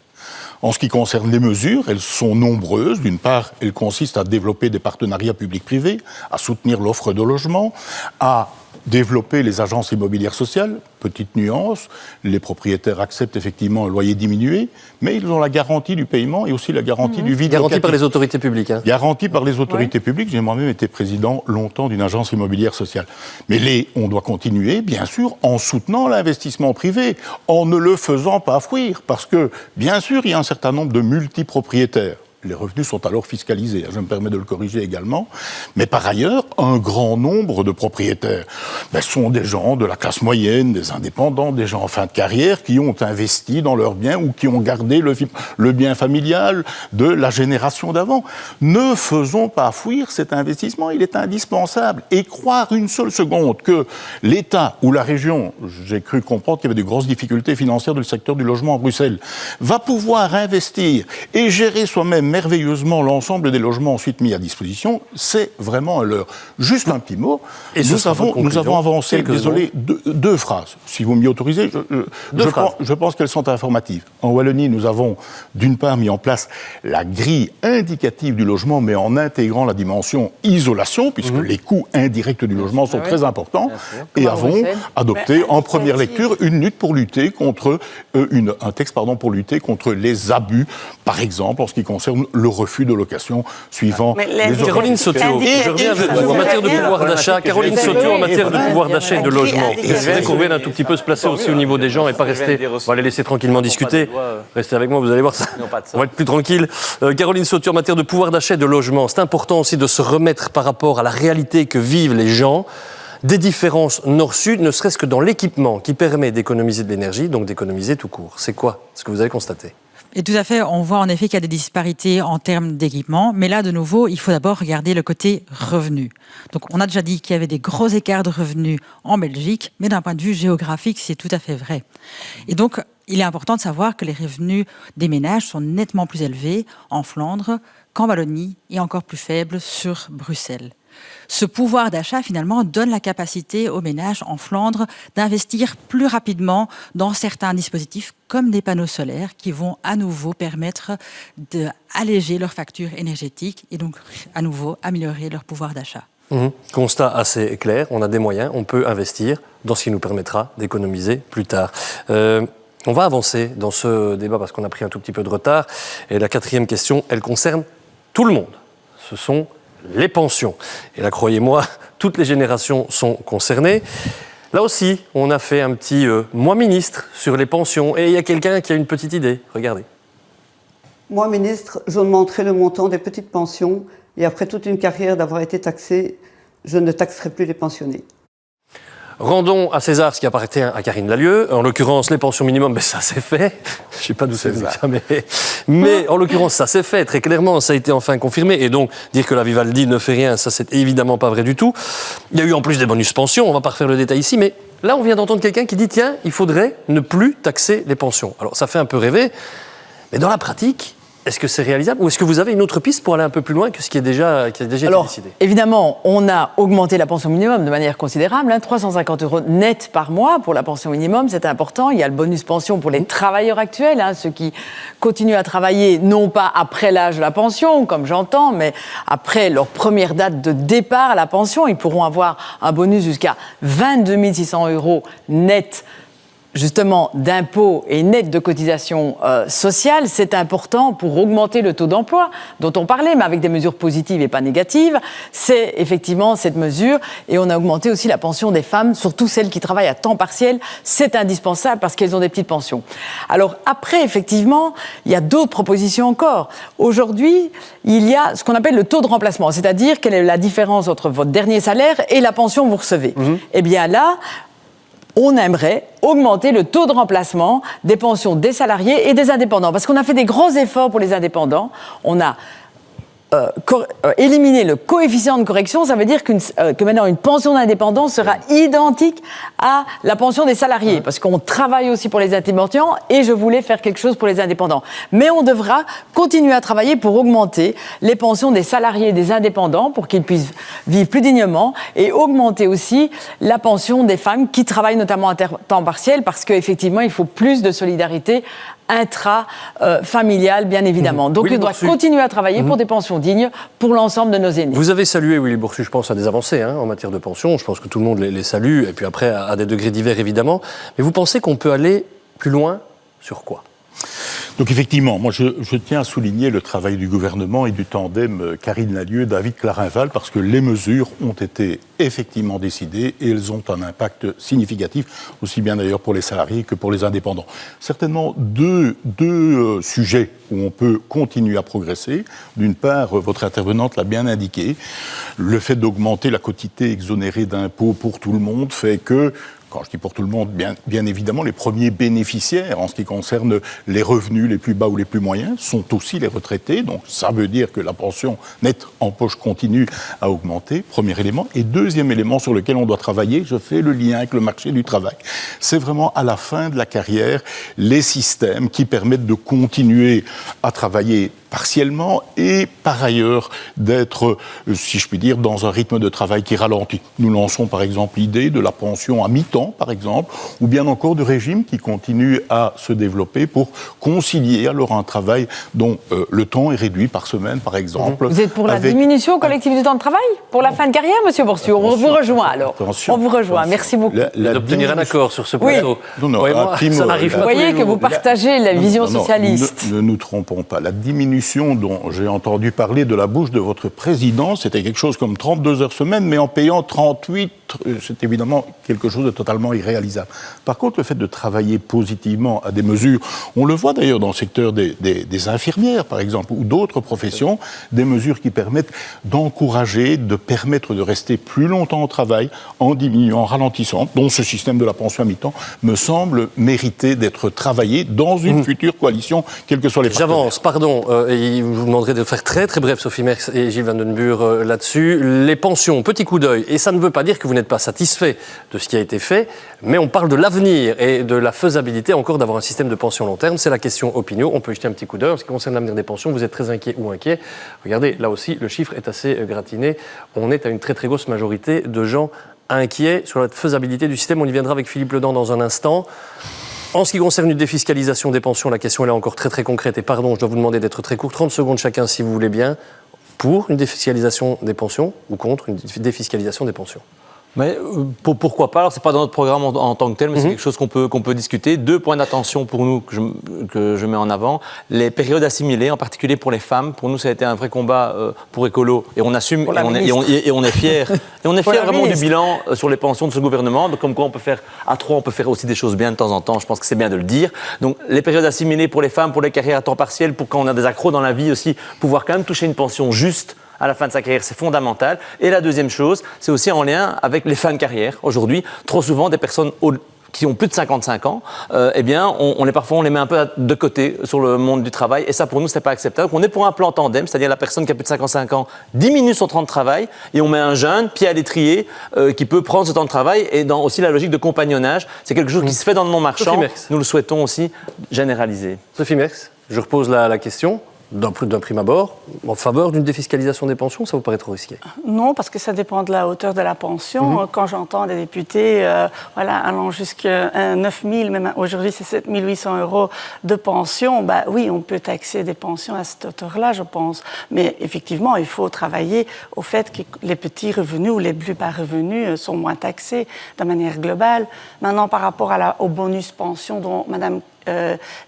En ce qui concerne les mesures, elles sont nombreuses. D'une part, elles consistent à développer des partenariats publics-privés, à soutenir l'offre de logement, à développer les agences immobilières sociales. Petite nuance, les propriétaires acceptent effectivement un loyer diminué, mais ils ont la garantie du paiement et aussi la garantie du vide Garantie locatif. par les autorités publiques. Hein. Garantie par les autorités publiques. J'ai moi-même été président longtemps d'une agence immobilière sociale. Mais on doit continuer, bien sûr, en soutenant l'investissement privé, en ne le faisant pas fuir. Parce que, bien sûr, il y a un certain nombre de multipropriétaires. Les revenus sont alors fiscalisés, je me permets de le corriger également. Mais par ailleurs, un grand nombre de propriétaires sont des gens de la classe moyenne, des indépendants, des gens en fin de carrière qui ont investi dans leurs biens ou qui ont gardé le bien familial de la génération d'avant. Ne faisons pas fuir cet investissement, il est indispensable. Et croire une seule seconde que l'État ou la région, j'ai cru comprendre qu'il y avait de grosses difficultés financières dans le secteur du logement à Bruxelles, va pouvoir investir et gérer soi-même merveilleusement l'ensemble des logements ensuite mis à disposition, c'est vraiment un leurre. Juste un petit mot. Et nous avons avancé, désolé, deux phrases. Si vous m'y autorisez, je pense qu'elles sont informatives. En Wallonie, nous avons d'une part mis en place la grille indicative du logement, mais en intégrant la dimension isolation, puisque les coûts indirects du logement sont très importants, et avons adopté en première lecture une lutte pour lutter contre un texte pour lutter contre les abus, par exemple en ce qui concerne le refus de location suivant les Caroline Sautio, je reviens avec vous en matière de pouvoir d'achat. Caroline Sautio, en matière de pouvoir d'achat et de logement. Je voudrais qu'on vienne un tout petit peu se placer aussi au niveau des gens et pas rester. On va les laisser tranquillement discuter. Restez avec moi, vous allez voir ça. On va être plus tranquille. Caroline Sautio, en matière de pouvoir d'achat et de logement, c'est important aussi de se remettre par rapport à la réalité que vivent les gens. Des différences nord-sud, ne serait-ce que dans l'équipement qui permet d'économiser de l'énergie, donc d'économiser tout court. C'est quoi ce que vous avez constaté ? Et tout à fait, on voit en effet qu'il y a des disparités en termes d'équipement, mais là, de nouveau, il faut d'abord regarder le côté revenu. Donc, on a déjà dit qu'il y avait des gros écarts de revenus en Belgique, mais d'un point de vue géographique, c'est tout à fait vrai. Et donc, il est important de savoir que les revenus des ménages sont nettement plus élevés en Flandre qu'en Wallonie et encore plus faibles sur Bruxelles. Ce pouvoir d'achat, finalement, donne la capacité aux ménages en Flandre d'investir plus rapidement dans certains dispositifs comme des panneaux solaires qui vont à nouveau permettre d'alléger leur facture énergétique et donc à nouveau améliorer leur pouvoir d'achat. Constat assez clair, on a des moyens, on peut investir dans ce qui nous permettra d'économiser plus tard. On va avancer dans ce débat parce qu'on a pris un tout petit peu de retard. Et la quatrième question, elle concerne tout le monde. Ce sont les pensions. Et là, croyez-moi, toutes les générations sont concernées. Là aussi, on a fait un petit moi ministre sur les pensions. Et il y a quelqu'un qui a une petite idée. Regardez. Moi ministre, j'augmenterai le montant des petites pensions. Et après toute une carrière d'avoir été taxé, je ne taxerai plus les pensionnés. Rendons à César ce qui appartient à Karine Lallieu. En l'occurrence, les pensions minimum, ça c'est fait. Je ne sais pas d'où c'est venu ça, mais en l'occurrence, ça c'est fait. Très clairement, ça a été enfin confirmé. Et donc, dire que la Vivaldi ne fait rien, ça c'est évidemment pas vrai du tout. Il y a eu en plus des bonus pensions, on ne va pas refaire le détail ici, mais là, on vient d'entendre quelqu'un qui dit, tiens, il faudrait ne plus taxer les pensions. Alors, ça fait un peu rêver, mais dans la pratique, est-ce que c'est réalisable ou est-ce que vous avez une autre piste pour aller un peu plus loin que ce qui a déjà été décidé ? Évidemment, on a augmenté la pension minimum de manière considérable, 350 € net par mois pour la pension minimum, c'est important. Il y a le bonus pension pour les travailleurs actuels, ceux qui continuent à travailler, non pas après l'âge de la pension, comme j'entends, mais après leur première date de départ à la pension. Ils pourront avoir un bonus jusqu'à 22 600 € net justement d'impôts et net de cotisations sociales, c'est important pour augmenter le taux d'emploi dont on parlait, mais avec des mesures positives et pas négatives. C'est effectivement cette mesure. Et on a augmenté aussi la pension des femmes, surtout celles qui travaillent à temps partiel. C'est indispensable parce qu'elles ont des petites pensions. Alors après, effectivement, il y a d'autres propositions encore. Aujourd'hui, il y a ce qu'on appelle le taux de remplacement, c'est-à-dire quelle est la différence entre votre dernier salaire et la pension que vous recevez. Eh bien là, on aimerait augmenter le taux de remplacement des pensions des salariés et des indépendants. Parce qu'on a fait des grands efforts pour les indépendants. On a éliminer le coefficient de correction, ça veut dire que maintenant une pension d'indépendant sera identique à la pension des salariés, parce qu'on travaille aussi pour les indépendants et je voulais faire quelque chose pour les indépendants. Mais on devra continuer à travailler pour augmenter les pensions des salariés et des indépendants pour qu'ils puissent vivre plus dignement et augmenter aussi la pension des femmes qui travaillent notamment à temps partiel parce qu'effectivement il faut plus de solidarité intra-familiales, bien évidemment. Donc, Willy on doit Boursu. continuer à travailler pour des pensions dignes pour l'ensemble de nos aînés. Vous avez salué, Willy Boursu, je pense, à des avancées en matière de pension. Je pense que tout le monde les salue, et puis après, à des degrés divers, évidemment. Mais vous pensez qu'on peut aller plus loin sur quoi ? Donc effectivement, moi je tiens à souligner le travail du gouvernement et du tandem Karine Lallieu, David Clarinval, parce que les mesures ont été effectivement décidées et elles ont un impact significatif, aussi bien d'ailleurs pour les salariés que pour les indépendants. Certainement deux sujets où on peut continuer à progresser. D'une part, votre intervenante l'a bien indiqué, le fait d'augmenter la quotité exonérée d'impôts pour tout le monde fait que, quand je dis pour tout le monde, bien évidemment, les premiers bénéficiaires en ce qui concerne les revenus les plus bas ou les plus moyens sont aussi les retraités. Donc ça veut dire que la pension nette en poche continue à augmenter, premier élément. Et deuxième élément sur lequel on doit travailler, je fais le lien avec le marché du travail. C'est vraiment à la fin de la carrière, les systèmes qui permettent de continuer à travailler partiellement et par ailleurs d'être, si je puis dire, dans un rythme de travail qui ralentit. Nous lançons par exemple l'idée de la pension à mi-temps, par exemple, ou bien encore de régimes qui continuent à se développer pour concilier alors un travail dont le temps est réduit par semaine, par exemple. Vous êtes pour la diminution collective du temps de travail ? Pour la fin de carrière, Monsieur Boursu ? On vous rejoint alors. On vous rejoint. Merci beaucoup. D'obtenir un accord sur ce plateau. Oui. Non, ça n'arrive pas. Vous voyez que vous partagez la vision socialiste. Ne nous trompons pas. La diminution dont j'ai entendu parler de la bouche de votre président, c'était quelque chose comme 32 heures semaine, mais en payant 38, c'est évidemment quelque chose de totalement irréalisable. Par contre, le fait de travailler positivement à des mesures, on le voit d'ailleurs dans le secteur des infirmières, par exemple, ou d'autres professions, des mesures qui permettent d'encourager, de permettre de rester plus longtemps au travail en diminuant, en ralentissant, dont ce système de la pension à mi-temps me semble mériter d'être travaillé dans une future coalition, quels que soient les partenaires. J'avance, pardon, et je vous demanderai de faire très très bref, Sophie Merckx et Gilles Van den Burg, là-dessus. Les pensions, petit coup d'œil, et ça ne veut pas dire que vous n'êtes pas satisfait de ce qui a été fait, mais on parle de l'avenir et de la faisabilité encore d'avoir un système de pension long terme. C'est la question opinion. On peut jeter un petit coup d'œil. En ce qui concerne l'avenir des pensions, vous êtes très inquiet ou inquiet. Regardez, là aussi, le chiffre est assez gratiné. On est à une très très grosse majorité de gens inquiets sur la faisabilité du système. On y viendra avec Philippe Ledent dans un instant. En ce qui concerne une défiscalisation des pensions, la question elle est encore très très concrète. Et pardon, je dois vous demander d'être très court, 30 secondes chacun si vous voulez bien. Pour une défiscalisation des pensions ou contre une défiscalisation des pensions ? Mais pourquoi pas ? Alors, c'est pas dans notre programme en tant que tel, mais c'est quelque chose qu'on peut discuter. 2 points d'attention pour nous que je mets en avant. Les périodes assimilées, en particulier pour les femmes. Pour nous, ça a été un vrai combat pour écolo. Et on assume, et on est fiers. Et on est fiers vraiment du bilan sur les pensions de ce gouvernement. Donc, comme quoi on peut faire, à 3, on peut faire aussi des choses bien de temps en temps. Je pense que c'est bien de le dire. Donc, les périodes assimilées pour les femmes, pour les carrières à temps partiel, pour quand on a des accros dans la vie aussi, pouvoir quand même toucher une pension juste à la fin de sa carrière, c'est fondamental. Et la deuxième chose, c'est aussi en lien avec les fins de carrière. Aujourd'hui, trop souvent, des personnes qui ont plus de 55 ans, parfois on les met un peu de côté sur le monde du travail. Et ça, pour nous, c'est pas acceptable. Donc, on est pour un plan tandem, c'est-à-dire la personne qui a plus de 55 ans diminue son temps de travail et on met un jeune, pied à l'étrier, qui peut prendre ce temps de travail. Et dans aussi la logique de compagnonnage, c'est quelque chose qui se fait dans le monde marchand. Nous le souhaitons aussi généraliser. Sophie Merckx, je repose la question. D'un prime abord, en faveur d'une défiscalisation des pensions, ça vous paraît trop risqué ? Non, parce que ça dépend de la hauteur de la pension. Quand j'entends des députés allant jusqu'à 9 000, même aujourd'hui c'est 7 800 € de pension, oui, on peut taxer des pensions à cette hauteur-là, je pense. Mais effectivement, il faut travailler au fait que les petits revenus ou les plus bas revenus sont moins taxés de manière globale. Maintenant, par rapport au bonus pension dont Mme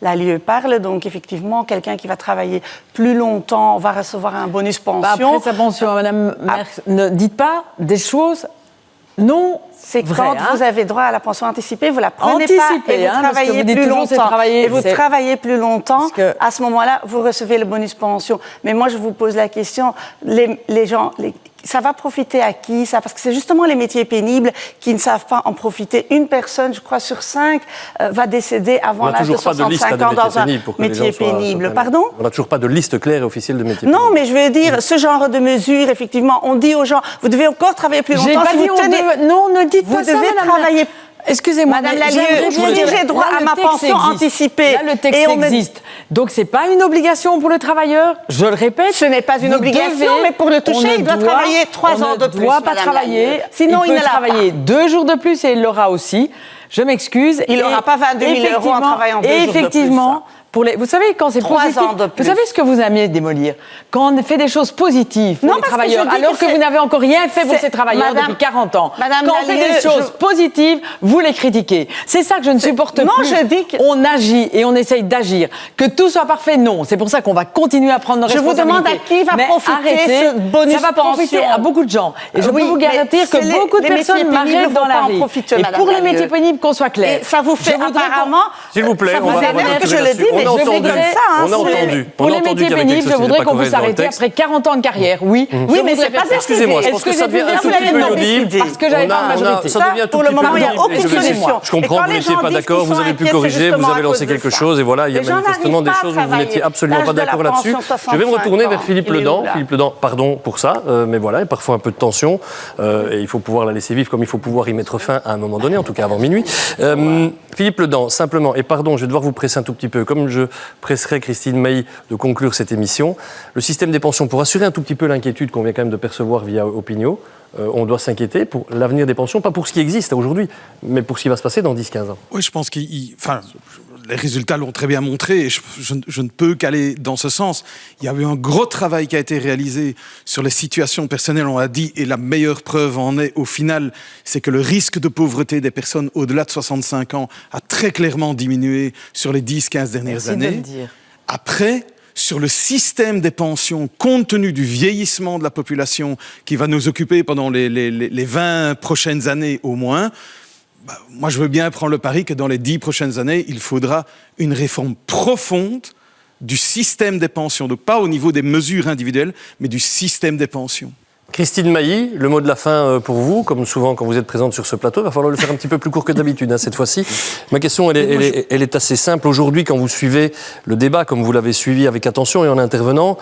Lallieu parle, donc effectivement, quelqu'un qui va travailler plus longtemps va recevoir un bonus pension. Après sa pension, Mme Merckx, ne dites pas des choses non c'est vraies. Quand vous avez droit à la pension anticipée, vous la prenez pas et vous travaillez plus longtemps. Et vous travaillez plus longtemps, à ce moment-là, vous recevez le bonus pension. Mais moi, je vous pose la question, les gens... Ça va profiter à qui, ça ? Parce que c'est justement les métiers pénibles qui ne savent pas en profiter. Une personne, je crois, sur 5 va décéder avant l'âge de 65 ans dans un métier pénible. Pardon ? On n'a toujours pas de liste claire et officielle de métiers pénibles. Non, mais je veux dire, ce genre de mesures, effectivement, on dit aux gens, vous devez encore travailler plus longtemps. Non, ne dites pas ça, vous devez travailler... Excusez-moi, Madame Lallieu, je dis j'ai droit à ma pension anticipée. Là, le texte existe. Donc, ce n'est pas une obligation pour le travailleur. Je le répète. Ce n'est pas une obligation, mais pour le toucher, il doit travailler 3 ans de plus. Il ne doit pas travailler. Sinon, il peut travailler 2 jours de plus et il l'aura aussi. Je m'excuse. Il n'aura pas 22 000 € en travaillant 2 jours de plus. Effectivement, Vous savez, quand c'est 3 positif, ans de plus. vous savez ce que vous aimez démolir? Quand on fait des choses positives pour Non, les parce que travailleurs, je dis alors que vous n'avez encore rien fait pour c'est- ces travailleurs Madame- depuis 40 ans. Madame Quand on fait Lallieu, des choses positives, vous les critiquez. C'est ça que je ne supporte Non, plus. je dis que- On agit et on essaye d'agir. Que tout soit parfait, non. C'est pour ça qu'on va continuer à prendre nos Je vous responsabilités. demande à qui va Mais profiter arrêtez, ce bonus ça va profiter pension. à beaucoup de gens. Et je Oui, peux vous mais garantir que c'est beaucoup de les métiers personnes pénibles m'arrêtent vont dans pas la en rue. profiter, Et Madame pour les Lallieu. métiers pénibles, qu'on soit clair. Et ça vous fait Je voudrais apparemment... S'il vous plaît, ça on vous va énerve que je le là-dessus. dise, mais On a je vais entendu. dire ça. On a entendu. Pour On a les entendu métiers qu'avec pénibles, ceci, je c'était voudrais pas qu'on correct puisse dans le arrêter texte. après 40 ans de carrière. Oui. Oui, mais c'est pas décidé. Excusez-moi, je pense que ça devient un tout petit peu inaudible. Parce que j'avais pas la majorité. Ça devient un tout pour le petit peu moment, il n'y a inaudible. aucune Et je vais- solution. Je comprends Et que quand vous les n'étiez gens pas disent d'accord, qu'ils vous sont avez pu inquiets, corriger, c'est vous justement avez à lancé cause de quelque ça. chose, et voilà, il y a Les gens manifestement des n'arrivent pas à choses où vous n'étiez travailler. absolument pas L'âge de la d'accord là-dessus. pension, Je vais me 65 retourner vers ans. Philippe Il est Ledent. où, là Philippe Ledent, pardon pour ça, mais voilà, il y a parfois un peu de tension, et il faut pouvoir la laisser vivre comme il faut pouvoir y mettre fin à un moment donné, en tout cas avant minuit. Philippe Ledent, simplement, et pardon, je vais devoir vous presser un tout petit peu, comme je presserai Christine Mailly de conclure cette émission, le système des pensions, pour assurer un tout petit peu l'inquiétude qu'on vient quand même de percevoir via Opinio, on doit s'inquiéter pour l'avenir des pensions, pas pour ce qui existe aujourd'hui, mais pour ce qui va se passer dans 10-15 ans. Oui, je pense que les résultats l'ont très bien montré et je ne peux qu'aller dans ce sens. Il y a eu un gros travail qui a été réalisé sur les situations personnelles, on l'a dit, et la meilleure preuve en est, au final, c'est que le risque de pauvreté des personnes au-delà de 65 ans a très clairement diminué sur les 10-15 dernières années. Merci de le dire. Après, sur le système des pensions, compte tenu du vieillissement de la population qui va nous occuper pendant les 20 prochaines années au moins, moi je veux bien prendre le pari que dans les 10 prochaines années, il faudra une réforme profonde du système des pensions. Donc pas au niveau des mesures individuelles, mais du système des pensions. Christine Mailly, le mot de la fin pour vous, comme souvent quand vous êtes présente sur ce plateau, il va falloir le faire un petit peu plus court que d'habitude cette fois-ci. Ma question, elle est assez simple. Aujourd'hui, quand vous suivez le débat, comme vous l'avez suivi avec attention et en intervenant,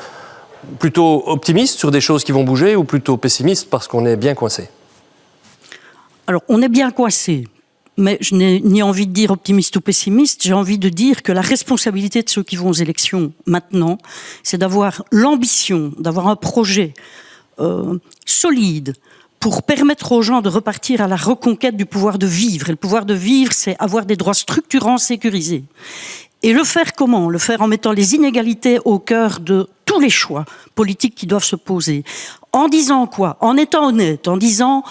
plutôt optimiste sur des choses qui vont bouger ou plutôt pessimiste parce qu'on est bien coincé? Alors, on est bien coincé. Mais je n'ai ni envie de dire optimiste ou pessimiste, j'ai envie de dire que la responsabilité de ceux qui vont aux élections maintenant, c'est d'avoir l'ambition, d'avoir un projet solide pour permettre aux gens de repartir à la reconquête du pouvoir de vivre. Et le pouvoir de vivre, c'est avoir des droits structurants sécurisés. Et le faire comment? Le faire en mettant les inégalités au cœur de tous les choix politiques qui doivent se poser. En disant quoi? En étant honnête, en disant...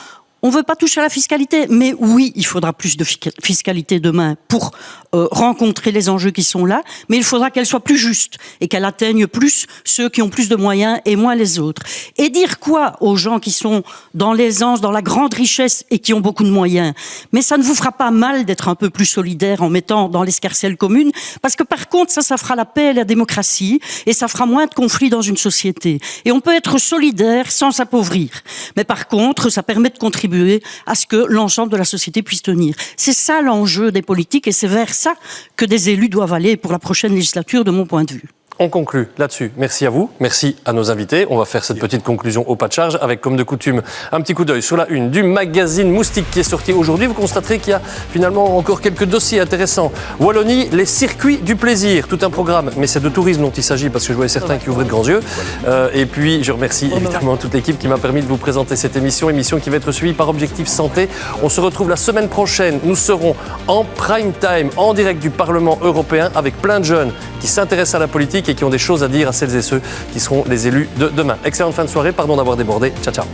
On ne veut pas toucher à la fiscalité, mais oui, il faudra plus de fiscalité demain pour rencontrer les enjeux qui sont là, mais il faudra qu'elle soit plus juste et qu'elle atteigne plus ceux qui ont plus de moyens et moins les autres. Et dire quoi aux gens qui sont dans l'aisance, dans la grande richesse et qui ont beaucoup de moyens? Mais ça ne vous fera pas mal d'être un peu plus solidaire en mettant dans l'escarcelle commune, parce que par contre, ça fera la paix et la démocratie, et ça fera moins de conflits dans une société. Et on peut être solidaire sans s'appauvrir. Mais par contre, ça permet de contribuer à ce que l'ensemble de la société puisse tenir. C'est ça l'enjeu des politiques et c'est vers ça que des élus doivent aller pour la prochaine législature, de mon point de vue. On conclut là-dessus. Merci à vous, merci à nos invités. On va faire cette petite conclusion au pas de charge avec, comme de coutume, un petit coup d'œil sur la une du magazine Moustique qui est sorti aujourd'hui. Vous constaterez qu'il y a finalement encore quelques dossiers intéressants. Wallonie, les circuits du plaisir, tout un programme, mais c'est de tourisme dont il s'agit parce que je voyais certains qui ouvraient de grands yeux. Et puis je remercie évidemment toute l'équipe qui m'a permis de vous présenter cette émission qui va être suivie par Objectif Santé. On se retrouve la semaine prochaine. Nous serons en prime time, en direct du Parlement européen avec plein de jeunes qui s'intéressent à la politique et qui ont des choses à dire à celles et ceux qui seront les élus de demain. Excellente fin de soirée, pardon d'avoir débordé. Ciao, ciao.